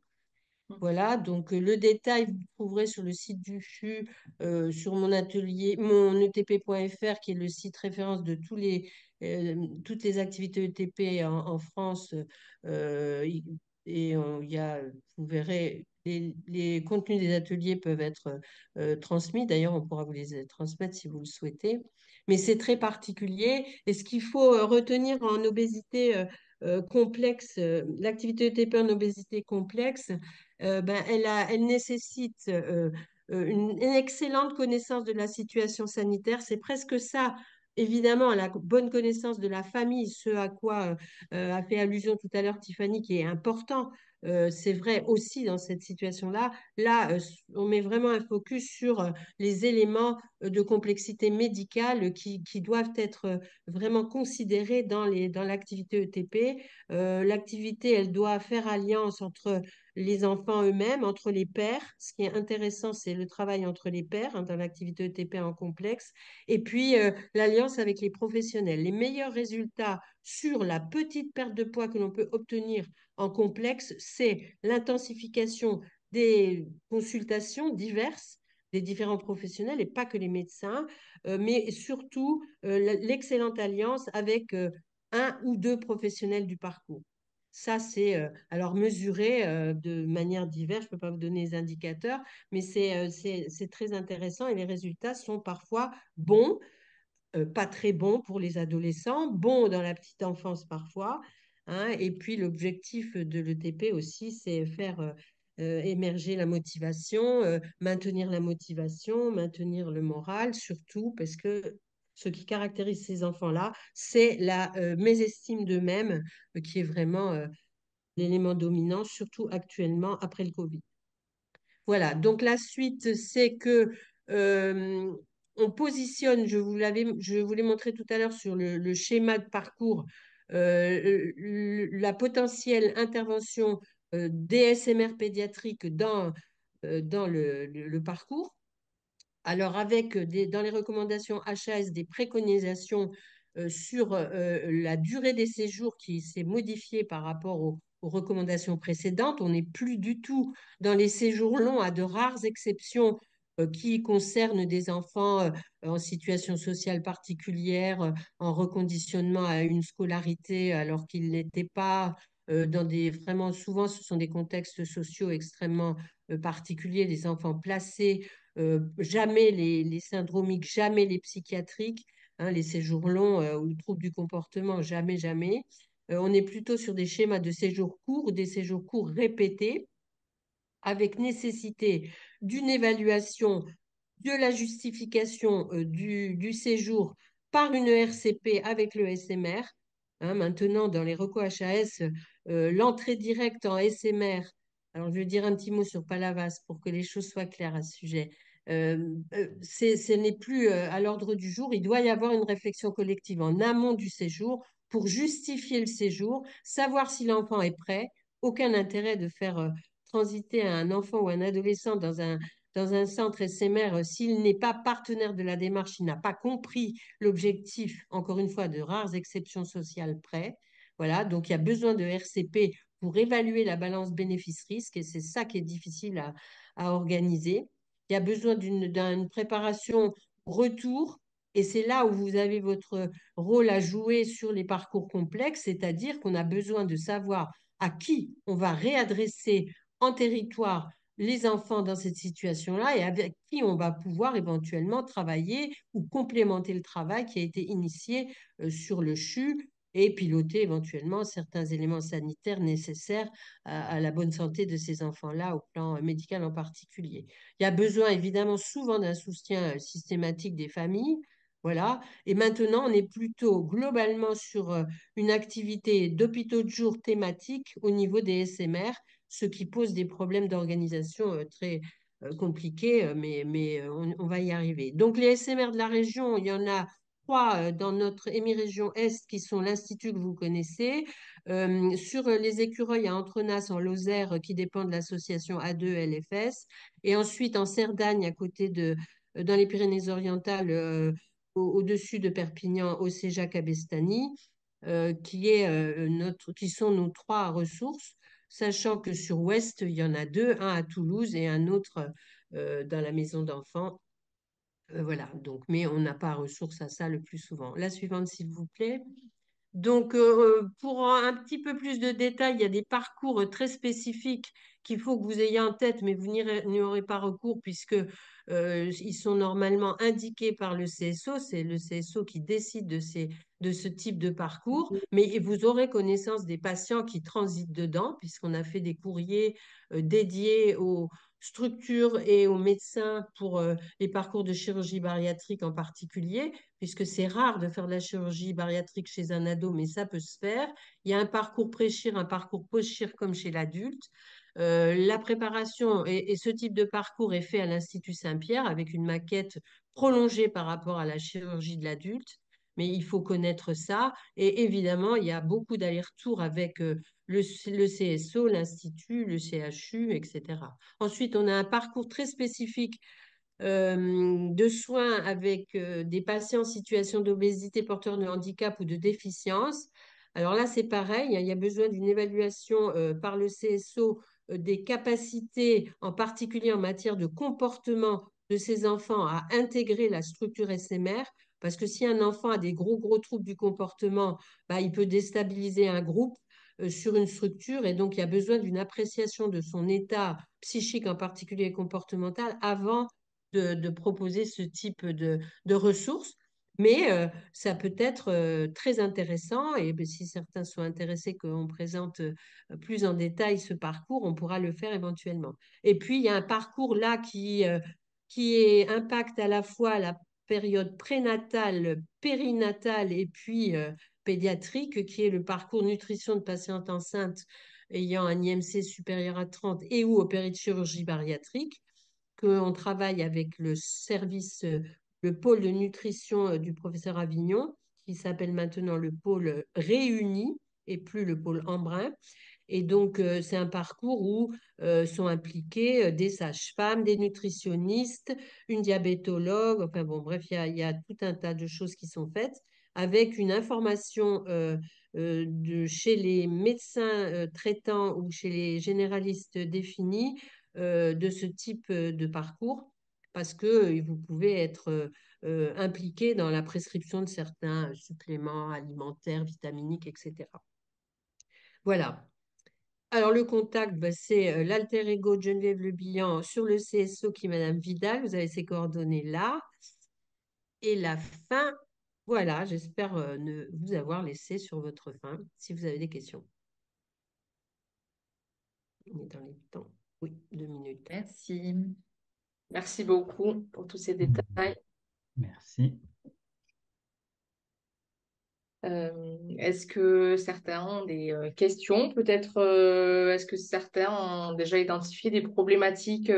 Voilà, donc le détail, vous le trouverez sur le site du CHU, sur mon atelier, mon etp.fr, qui est le site référence de toutes les activités ETP en France. Il y a, vous verrez, les contenus des ateliers peuvent être transmis. D'ailleurs, on pourra vous les transmettre si vous le souhaitez. Mais c'est très particulier. Et ce qu'il faut retenir en obésité complexe, l'activité ETP en obésité complexe, elle nécessite une excellente connaissance de la situation sanitaire. C'est presque ça, évidemment, la bonne connaissance de la famille, ce à quoi a fait allusion tout à l'heure Tiffany, qui est important. C'est vrai aussi dans cette situation-là. Là, on met vraiment un focus sur les éléments de complexité médicale qui doivent être vraiment considérés dans l'activité ETP. L'activité, elle doit faire alliance entre les enfants eux-mêmes, entre les pairs. Ce qui est intéressant, c'est le travail entre les pairs, hein, dans l'activité ETP en complexe, et puis l'alliance avec les professionnels. Les meilleurs résultats sur la petite perte de poids que l'on peut obtenir en complexe, c'est l'intensification des consultations diverses des différents professionnels et pas que les médecins, mais surtout l'excellente alliance avec un ou deux professionnels du parcours. Ça, c'est alors mesuré de manière diverse. Je ne peux pas vous donner les indicateurs, mais c'est très intéressant et les résultats sont parfois bons, pas très bons pour les adolescents, bons dans la petite enfance parfois, hein. Et puis l'objectif de l'ETP aussi, c'est faire émerger la motivation, maintenir la motivation, maintenir le moral, surtout parce que ce qui caractérise ces enfants-là, c'est la mésestime d'eux-mêmes qui est vraiment l'élément dominant, surtout actuellement après le Covid. Voilà, donc la suite, c'est que euh, on positionne, je vous l'ai montré tout à l'heure sur le schéma de parcours, la potentielle intervention DSMR pédiatrique dans le parcours. Alors, avec dans les recommandations HAS des préconisations sur la durée des séjours qui s'est modifiée par rapport aux recommandations précédentes, on n'est plus du tout dans les séjours longs, à de rares exceptions qui concernent des enfants en situation sociale particulière, en reconditionnement à une scolarité alors qu'ils n'étaient pas vraiment souvent, ce sont des contextes sociaux extrêmement particuliers, des enfants placés, jamais les syndromiques, jamais les psychiatriques, hein, les séjours longs ou troubles du comportement, jamais, jamais. On est plutôt sur des schémas de séjours courts ou des séjours courts répétés, avec nécessité d'une évaluation de la justification du séjour par une ERCP avec le SMR. Hein, maintenant, dans les recours HAS, l'entrée directe en SMR, alors je vais dire un petit mot sur Palavas pour que les choses soient claires à ce sujet. Ce n'est plus à l'ordre du jour. Il doit y avoir une réflexion collective en amont du séjour pour justifier le séjour, savoir si l'enfant est prêt. Aucun intérêt de faire transiter un enfant ou un adolescent dans dans un centre SMR, s'il n'est pas partenaire de la démarche, il n'a pas compris l'objectif, encore une fois, de rares exceptions sociales près. Voilà, donc il y a besoin de RCP pour évaluer la balance bénéfice-risque et c'est ça qui est difficile à organiser. Il y a besoin d'une préparation retour et c'est là où vous avez votre rôle à jouer sur les parcours complexes, c'est-à-dire qu'on a besoin de savoir à qui on va réadresser en territoire les enfants dans cette situation-là et avec qui on va pouvoir éventuellement travailler ou complémenter le travail qui a été initié sur le CHU et piloter éventuellement certains éléments sanitaires nécessaires à la bonne santé de ces enfants-là, au plan médical en particulier. Il y a besoin évidemment souvent d'un soutien systématique des familles. Voilà. Et maintenant, on est plutôt globalement sur une activité d'hôpitaux de jour thématique au niveau des SMR, ce qui pose des problèmes d'organisation très compliqués, mais on va y arriver. Donc, les SMR de la région, il y en a trois dans notre émi-région Est qui sont l'Institut que vous connaissez. Sur les écureuils à Entrenas en Lozère qui dépend de l'association A2LFS. Et ensuite en Cerdagne à côté dans les Pyrénées-Orientales au-dessus de Perpignan, au Céjac à Bestany, qui sont nos trois ressources, sachant que sur Ouest, il y en a deux, un à Toulouse et un autre dans la maison d'enfants. Voilà, donc, mais on n'a pas ressource à ça le plus souvent. La suivante, s'il vous plaît. Donc, pour un petit peu plus de détails, il y a des parcours très spécifiques qu'il faut que vous ayez en tête, mais vous n'y aurez pas recours puisque ils sont normalement indiqués par le CSO. C'est le CSO qui décide de ce type de parcours, mais vous aurez connaissance des patients qui transitent dedans, puisqu'on a fait des courriers dédiés aux structures et aux médecins pour les parcours de chirurgie bariatrique en particulier puisque c'est rare de faire de la chirurgie bariatrique chez un ado, mais ça peut se faire. Il y a un parcours pré-chir, un parcours post-chir comme chez l'adulte. La préparation et ce type de parcours est fait à l'Institut Saint-Pierre avec une maquette prolongée par rapport à la chirurgie de l'adulte. Mais il faut connaître ça. Et évidemment, il y a beaucoup d'allers-retours avec le CSO, l'Institut, le CHU, etc. Ensuite, on a un parcours très spécifique de soins avec des patients en situation d'obésité, porteurs de handicap ou de déficience. Alors là, c'est pareil, hein, il y a besoin d'une évaluation par le CSO des capacités, en particulier en matière de comportement de ces enfants à intégrer la structure SMR, parce que si un enfant a des gros troubles du comportement, bah, il peut déstabiliser un groupe sur une structure et donc il y a besoin d'une appréciation de son état psychique en particulier comportemental avant de proposer ce type de ressources. Mais ça peut être très intéressant et ben, si certains sont intéressés qu'on présente plus en détail ce parcours, on pourra le faire éventuellement. Et puis, il y a un parcours là qui impacte à la fois la période prénatale, périnatale et puis pédiatrique, qui est le parcours nutrition de patientes enceintes ayant un IMC supérieur à 30 et ou opéré de chirurgie bariatrique qu'on travaille avec le service, le pôle de nutrition du professeur Avignon, qui s'appelle maintenant le pôle Réuni et plus le pôle Embrun. Et donc, c'est un parcours où sont impliqués des sages-femmes, des nutritionnistes, une diabétologue, enfin bon, bref, il y a tout un tas de choses qui sont faites avec une information chez les médecins traitants ou chez les généralistes définis de ce type de parcours parce que vous pouvez être impliqué dans la prescription de certains suppléments alimentaires, vitaminiques, etc. Voilà. Alors, le contact, bah, c'est l'alter ego de Geneviève Le Bihan sur le CSO qui est Madame Vidal. Vous avez ses coordonnées là. Et la fin, voilà, j'espère ne vous avoir laissé sur votre fin si vous avez des questions. On est dans les temps. Oui, 2 minutes. Merci. Merci beaucoup pour tous ces détails. Merci. Est-ce que certains ont des questions? Peut-être, est-ce que certains ont déjà identifié des problématiques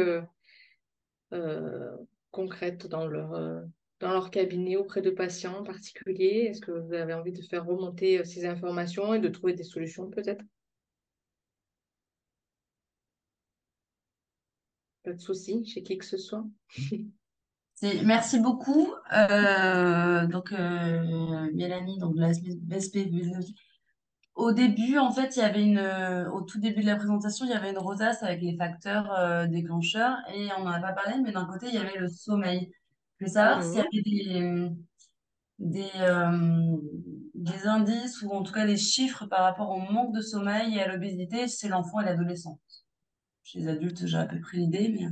euh, concrètes dans leur cabinet auprès de patients en particulier? Est-ce que vous avez envie de faire remonter ces informations et de trouver des solutions peut-être? Pas de souci, chez qui que ce soit. Merci beaucoup. Mélanie, donc de la SPV. Au début, en fait, il y avait au tout début de la présentation, il y avait une rosace avec les facteurs déclencheurs et on n'en a pas parlé, mais d'un côté, il y avait le sommeil. Je voulais savoir s'il y Mhm. avait des indices ou en tout cas des chiffres par rapport au manque de sommeil et à l'obésité chez l'enfant et l'adolescent. Chez les adultes, j'ai à peu près l'idée, mais...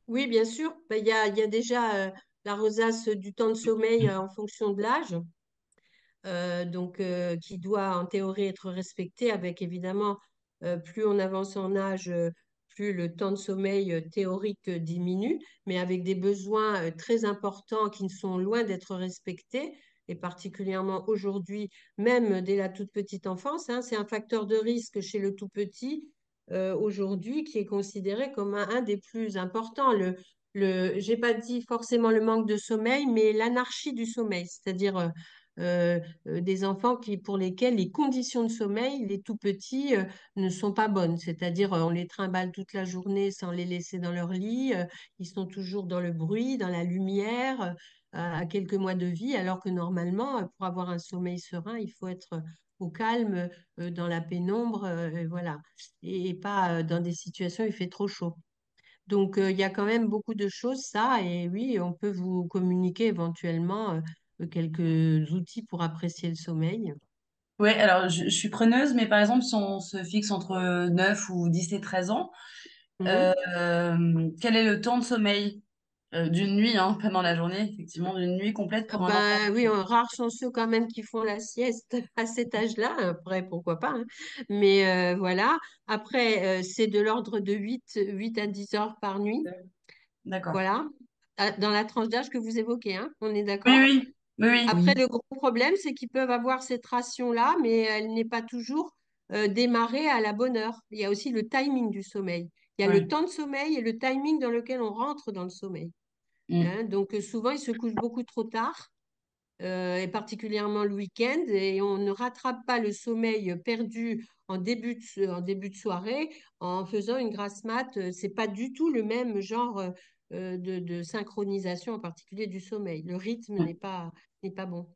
Oui, bien sûr. Ben, il y a déjà la rosace du temps de sommeil en fonction de l'âge. Qui doit en théorie être respecté avec évidemment, plus on avance en âge, plus le temps de sommeil théorique diminue, mais avec des besoins très importants qui sont loin d'être respectés, et particulièrement aujourd'hui, même dès la toute petite enfance, hein, c'est un facteur de risque chez le tout petit aujourd'hui qui est considéré comme un des plus importants. J'ai pas dit forcément le manque de sommeil, mais l'anarchie du sommeil, c'est-à-dire des enfants pour lesquels les conditions de sommeil, les tout petits, ne sont pas bonnes. C'est-à-dire, on les trimballe toute la journée sans les laisser dans leur lit. Ils sont toujours dans le bruit, dans la lumière, à quelques mois de vie, alors que normalement, pour avoir un sommeil serein, il faut être au calme, dans la pénombre, et voilà, et pas dans des situations où il fait trop chaud. Donc, il y a quand même beaucoup de choses, ça, et oui, on peut vous communiquer éventuellement quelques outils pour apprécier le sommeil. Oui, alors je suis preneuse, mais par exemple, si on se fixe entre 9 ou 10 et 13 ans, Mhm. quel est le temps de sommeil d'une nuit, hein, pas dans la journée, effectivement, d'une nuit complète pour un enfant? Ben oui, rares sont ceux quand même qui font la sieste à cet âge-là. Après, pourquoi pas, hein. Mais voilà. Après, c'est de l'ordre de 8 à 10 heures par nuit. D'accord. Voilà. Dans la tranche d'âge que vous évoquez, hein. On est Oui, d'accord? oui, oui, oui. Après, Oui. le gros problème, c'est qu'ils peuvent avoir cette ration-là, mais elle n'est pas toujours démarrée à la bonne heure. Il y a aussi le timing du sommeil. Il y a le Ouais. temps de sommeil et le timing dans lequel on rentre dans le sommeil. Mm. Hein. Donc, souvent, ils se couchent beaucoup trop tard, et particulièrement le week-end, et on ne rattrape pas le sommeil perdu en début de soirée en faisant une grasse mat. C'est pas du tout le même genre de synchronisation, en particulier du sommeil. Le rythme n'est pas bon.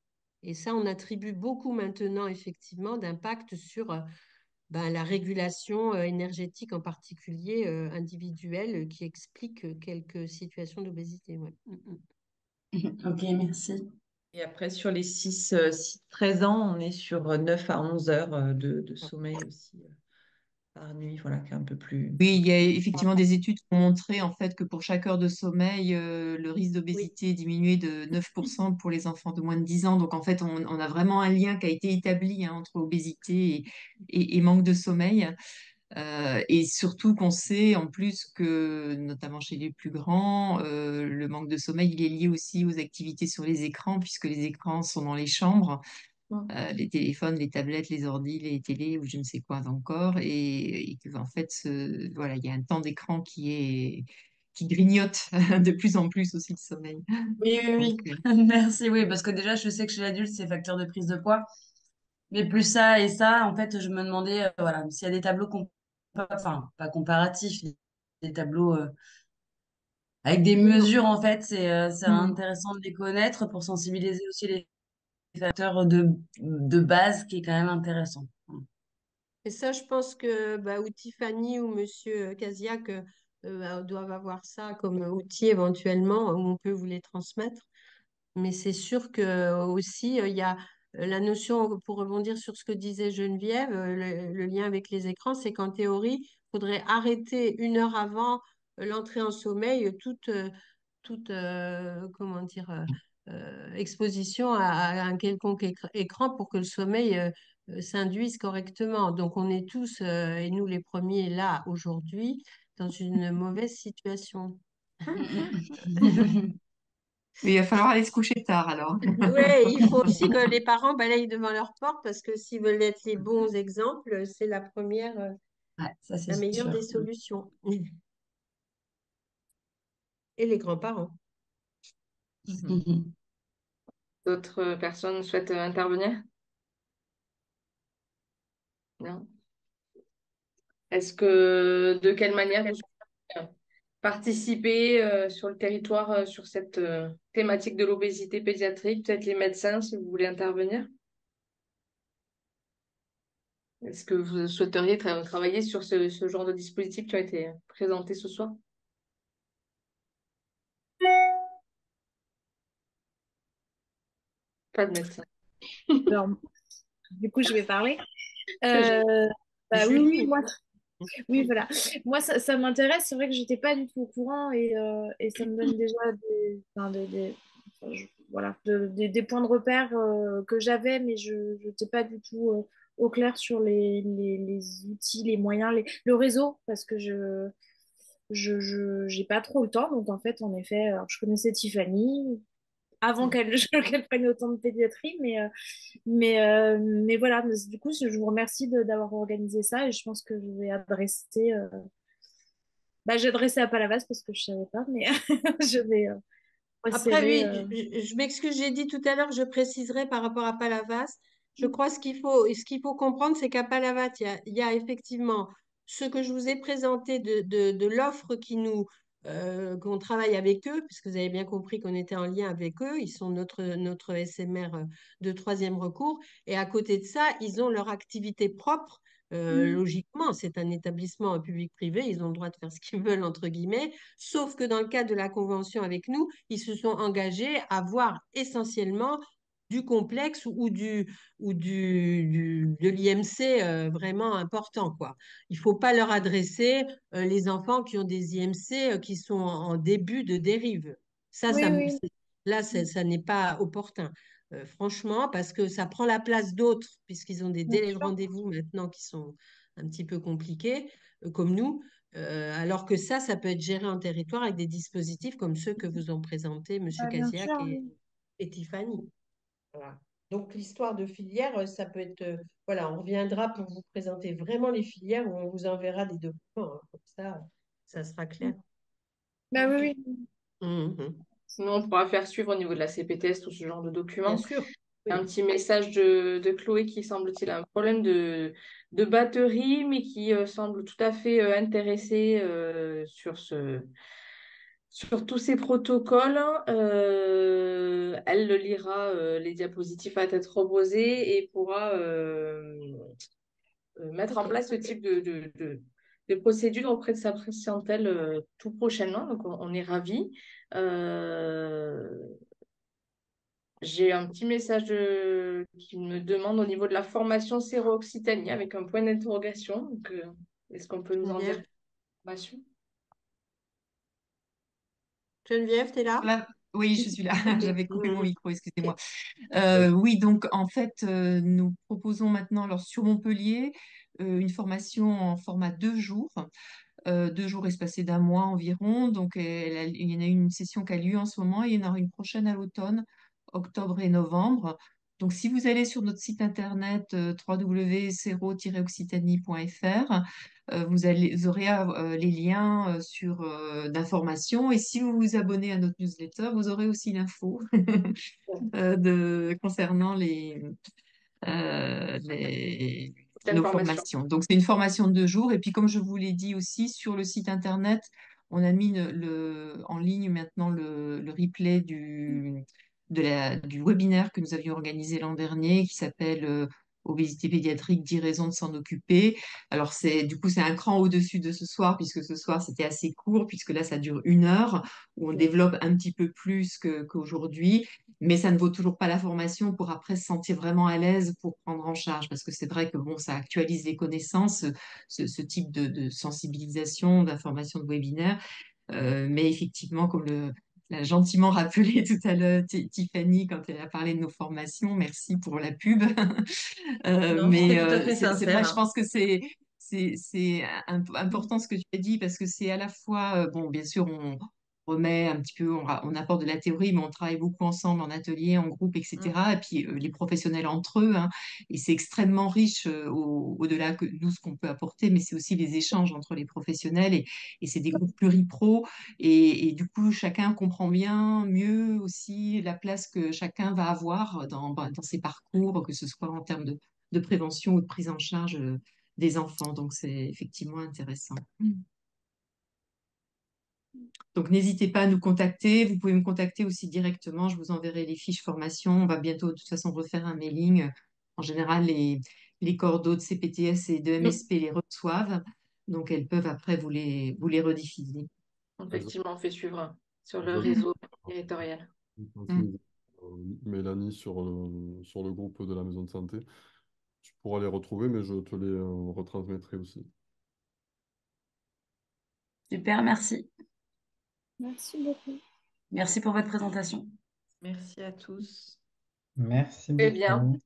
Et ça, on attribue beaucoup maintenant, effectivement, d'impact sur ben, la régulation énergétique, en particulier individuelle, qui explique quelques situations d'obésité. Ouais. Mm, mm. Ok, merci. Et après, sur les 13 ans, on est sur 9 à 11 heures de sommeil aussi par nuit, voilà, qui est un peu plus... Oui, il y a effectivement des études qui ont montré en fait que pour chaque heure de sommeil, le risque Oui. d'obésité diminuait de 9% pour les enfants de moins de 10 ans. Donc en fait, on a vraiment un lien qui a été établi, hein, entre obésité et manque de sommeil. Et surtout qu'on sait en plus que, notamment chez les plus grands, le manque de sommeil, il est lié aussi aux activités sur les écrans, puisque les écrans sont dans les chambres, les téléphones, les tablettes, les ordis, les télés ou je ne sais quoi encore, et que en fait, voilà, il y a un temps d'écran qui grignote de plus en plus aussi le sommeil. Oui, oui, Donc, oui. Merci, oui, parce que déjà, je sais que chez l'adulte, c'est facteur de prise de poids. Mais plus ça et ça, en fait, je me demandais, voilà, s'il y a des tableaux, enfin, pas comparatifs, des tableaux avec des Oui, mesures, en fait, c'est hmm. intéressant de les connaître pour sensibiliser aussi les facteurs de base, qui est quand même intéressant. et ça, je pense que bah, ou Tiffany ou Monsieur Casiac doivent avoir ça comme outil éventuellement, où on peut vous les transmettre. Mais c'est sûr que aussi, il y a la notion, pour rebondir sur ce que disait Geneviève, le lien avec les écrans, c'est qu'en théorie, il faudrait arrêter 1 heure avant l'entrée en sommeil toute comment dire, exposition à un quelconque écran pour que le sommeil s'induise correctement. Donc on est tous, et nous les premiers là aujourd'hui, dans une mauvaise situation. Mais il va falloir aller se coucher tard alors. Ouais, il faut aussi que les parents balayent devant leur porte parce que s'ils veulent être les bons exemples, c'est Ouais, ça, c'est la meilleure sûr. des solutions. Et les grands-parents. Mhm. D'autres personnes souhaitent intervenir? Non? Est-ce que, de quelle manière vous souhaitez participer sur le territoire sur cette thématique de l'obésité pédiatrique? Peut-être les médecins, si vous voulez intervenir. Est-ce que vous souhaiteriez travailler sur ce genre de dispositif qui a été présenté ce soir? Pas de médecin. Alors, du coup, je vais parler. C'est Julie. Bah oui, oui, Julie. moi, oui, voilà. Moi, ça m'intéresse. C'est vrai que j'étais pas du tout au courant et ça me donne déjà enfin, enfin, voilà, des points de repère que j'avais, mais je n'étais pas du tout au clair sur les outils, les moyens, le réseau, parce que j'ai pas trop le temps. Donc, en fait, en effet, alors, je connaissais Tiffany avant qu'elle prenne autant de pédiatrie, mais voilà. Mais du coup, je vous remercie d'avoir organisé ça et je pense que je vais adresser. J'ai adressé à Palavas parce que je savais pas, mais je vais Après, resserrer. oui, je m'excuse, j'ai dit tout à l'heure, je préciserai par rapport à Palavas. Je crois ce qu'il faut comprendre, c'est qu'à Palavas, il y a effectivement ce que je vous ai présenté de l'offre qu'on travaille avec eux, puisque vous avez bien compris qu'on était en lien avec eux. Ils sont notre SMR de troisième recours. Et à côté de ça, ils ont leur activité propre. Logiquement, c'est un établissement public-privé, ils ont le droit de faire ce qu'ils veulent, entre guillemets, sauf que dans le cadre de la convention avec nous, ils se sont engagés à voir essentiellement du complexe de l'IMC vraiment important, quoi. Il ne faut pas leur adresser les enfants qui ont des IMC qui sont en début de dérive. Ça, Oui, oui. là, ça n'est pas opportun. Franchement, parce que ça prend la place d'autres, puisqu'ils ont des Bien délais de sûr. rendez-vous maintenant qui sont un petit peu compliqués, comme nous. Alors que ça peut être géré en territoire avec des dispositifs comme ceux que vous ont présentés M. Bien sûr, Casillac oui. et Tiffany. Voilà. Donc l'histoire de filière, ça peut être, voilà, on reviendra pour vous présenter vraiment les filières où on vous enverra des documents, hein. Comme ça sera clair. Bah Ok. oui, oui. Mhm. Sinon, on pourra faire suivre au niveau de la CPTS tout ce genre de Bien documents. sûr. Un Oui. petit message de Chloé qui semble-t-il a un problème de batterie, mais qui semble tout à fait intéressée sur tous ces protocoles. Elle le lira, les diapositives à tête reposée et pourra mettre en Ok. place ce type de procédure auprès de sa patientèle tout prochainement. Donc, on est ravis. Euh, j'ai un petit message qui me demande au niveau de la formation Séro-Occitanie avec un point d'interrogation. Donc, est-ce qu'on peut nous en dire Geneviève, plus d'informations? Geneviève, t'es là? Voilà. Oui, je suis là. Ok. J'avais coupé mon Mhm. micro, excusez-moi. Ok. Oui, donc en fait, nous proposons maintenant, alors sur Montpellier, une formation en format 2 jours, 2 jours espacés d'un mois environ. Donc, il y en a une session qui a lieu en ce moment et il y en aura une prochaine à l'automne, octobre et novembre. Donc, si vous allez sur notre site internet www.sero-occitanie.fr, vous aurez les liens d'information. Et si vous vous abonnez à notre newsletter, vous aurez aussi l'info concernant les, Cette nos information. formations. Donc, c'est une formation de 2 jours. Et puis, comme je vous l'ai dit aussi, sur le site Internet, on a mis en ligne maintenant le replay du webinaire que nous avions organisé l'an dernier qui s'appelle Obésité pédiatrique, 10 raisons de s'en occuper. Alors, du coup, c'est un cran au-dessus de ce soir, puisque ce soir, c'était assez court, puisque là, ça dure 1 heure, où on développe un petit peu plus qu'aujourd'hui. Mais ça ne vaut toujours pas la formation pour après se sentir vraiment à l'aise pour prendre en charge, parce que c'est vrai que bon, ça actualise les connaissances, ce type de sensibilisation, d'information, de webinaire. Mais effectivement, comme l'a gentiment rappelé tout à l'heure Tiffany quand elle a parlé de nos formations, merci pour la pub. Non, c'était Mais tout à fait c'est vrai, sincère, je hein. pense que c'est important ce que tu as dit parce que c'est à la fois, bon, bien sûr, on remet un petit peu, on apporte de la théorie, mais on travaille beaucoup ensemble en atelier, en groupe, Mm. etc. Et puis les professionnels entre eux, hein, et c'est extrêmement riche au-delà que nous, ce qu'on peut apporter, mais c'est aussi les échanges entre les professionnels et c'est des groupes pluripro et du coup, chacun comprend bien mieux aussi la place que chacun va avoir dans ses parcours, que ce soit en termes de prévention ou de prise en charge des enfants. Donc, c'est effectivement intéressant. Donc, n'hésitez pas à nous contacter. Vous pouvez me contacter aussi directement. Je vous enverrai les fiches formation. On va bientôt, de toute façon, refaire un mailing. En général, les coordonnées de CPTS et de Mm. MSP les reçoivent. Donc, elles peuvent après vous les rediffuser. Effectivement, on fait suivre sur le Exactement. réseau territorial. Mm. Mélanie sur le groupe de la maison de santé. Tu pourras les retrouver, mais je te les retransmettrai aussi. Super, merci. Merci beaucoup. Merci pour votre présentation. Merci à tous. Merci Très bien. beaucoup. Si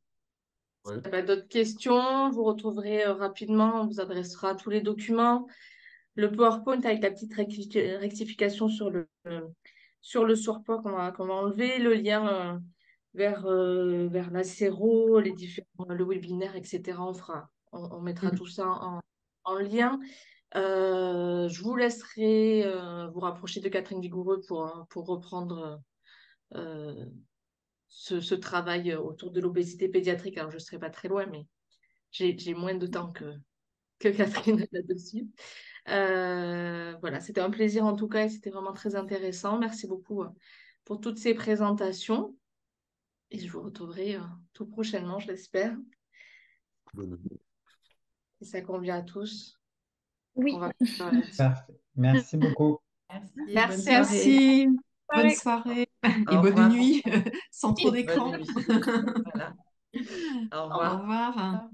vous n'avez pas d'autres questions, vous retrouverez rapidement, on vous adressera tous les documents. Le PowerPoint avec la petite rectification sur le surpoids qu'on va enlever, le lien vers l'Acéro, le webinaire, etc. On mettra tout ça en lien. Je vous laisserai vous rapprocher de Catherine Vigoureux pour reprendre ce travail autour de l'obésité pédiatrique. Alors, je ne serai pas très loin, mais j'ai moins de temps que Catherine là-dessus. Voilà, c'était un plaisir en tout cas et c'était vraiment très intéressant. Merci beaucoup pour toutes ces présentations et je vous retrouverai tout prochainement, je l'espère. Si ça convient à tous, Oui. on va Parfait. Merci beaucoup. Merci Bonne à soirée. vous. Bonne soirée et Au bonne revoir. nuit sans trop Bonne d'écran. nuit. Voilà. Au Au revoir. revoir.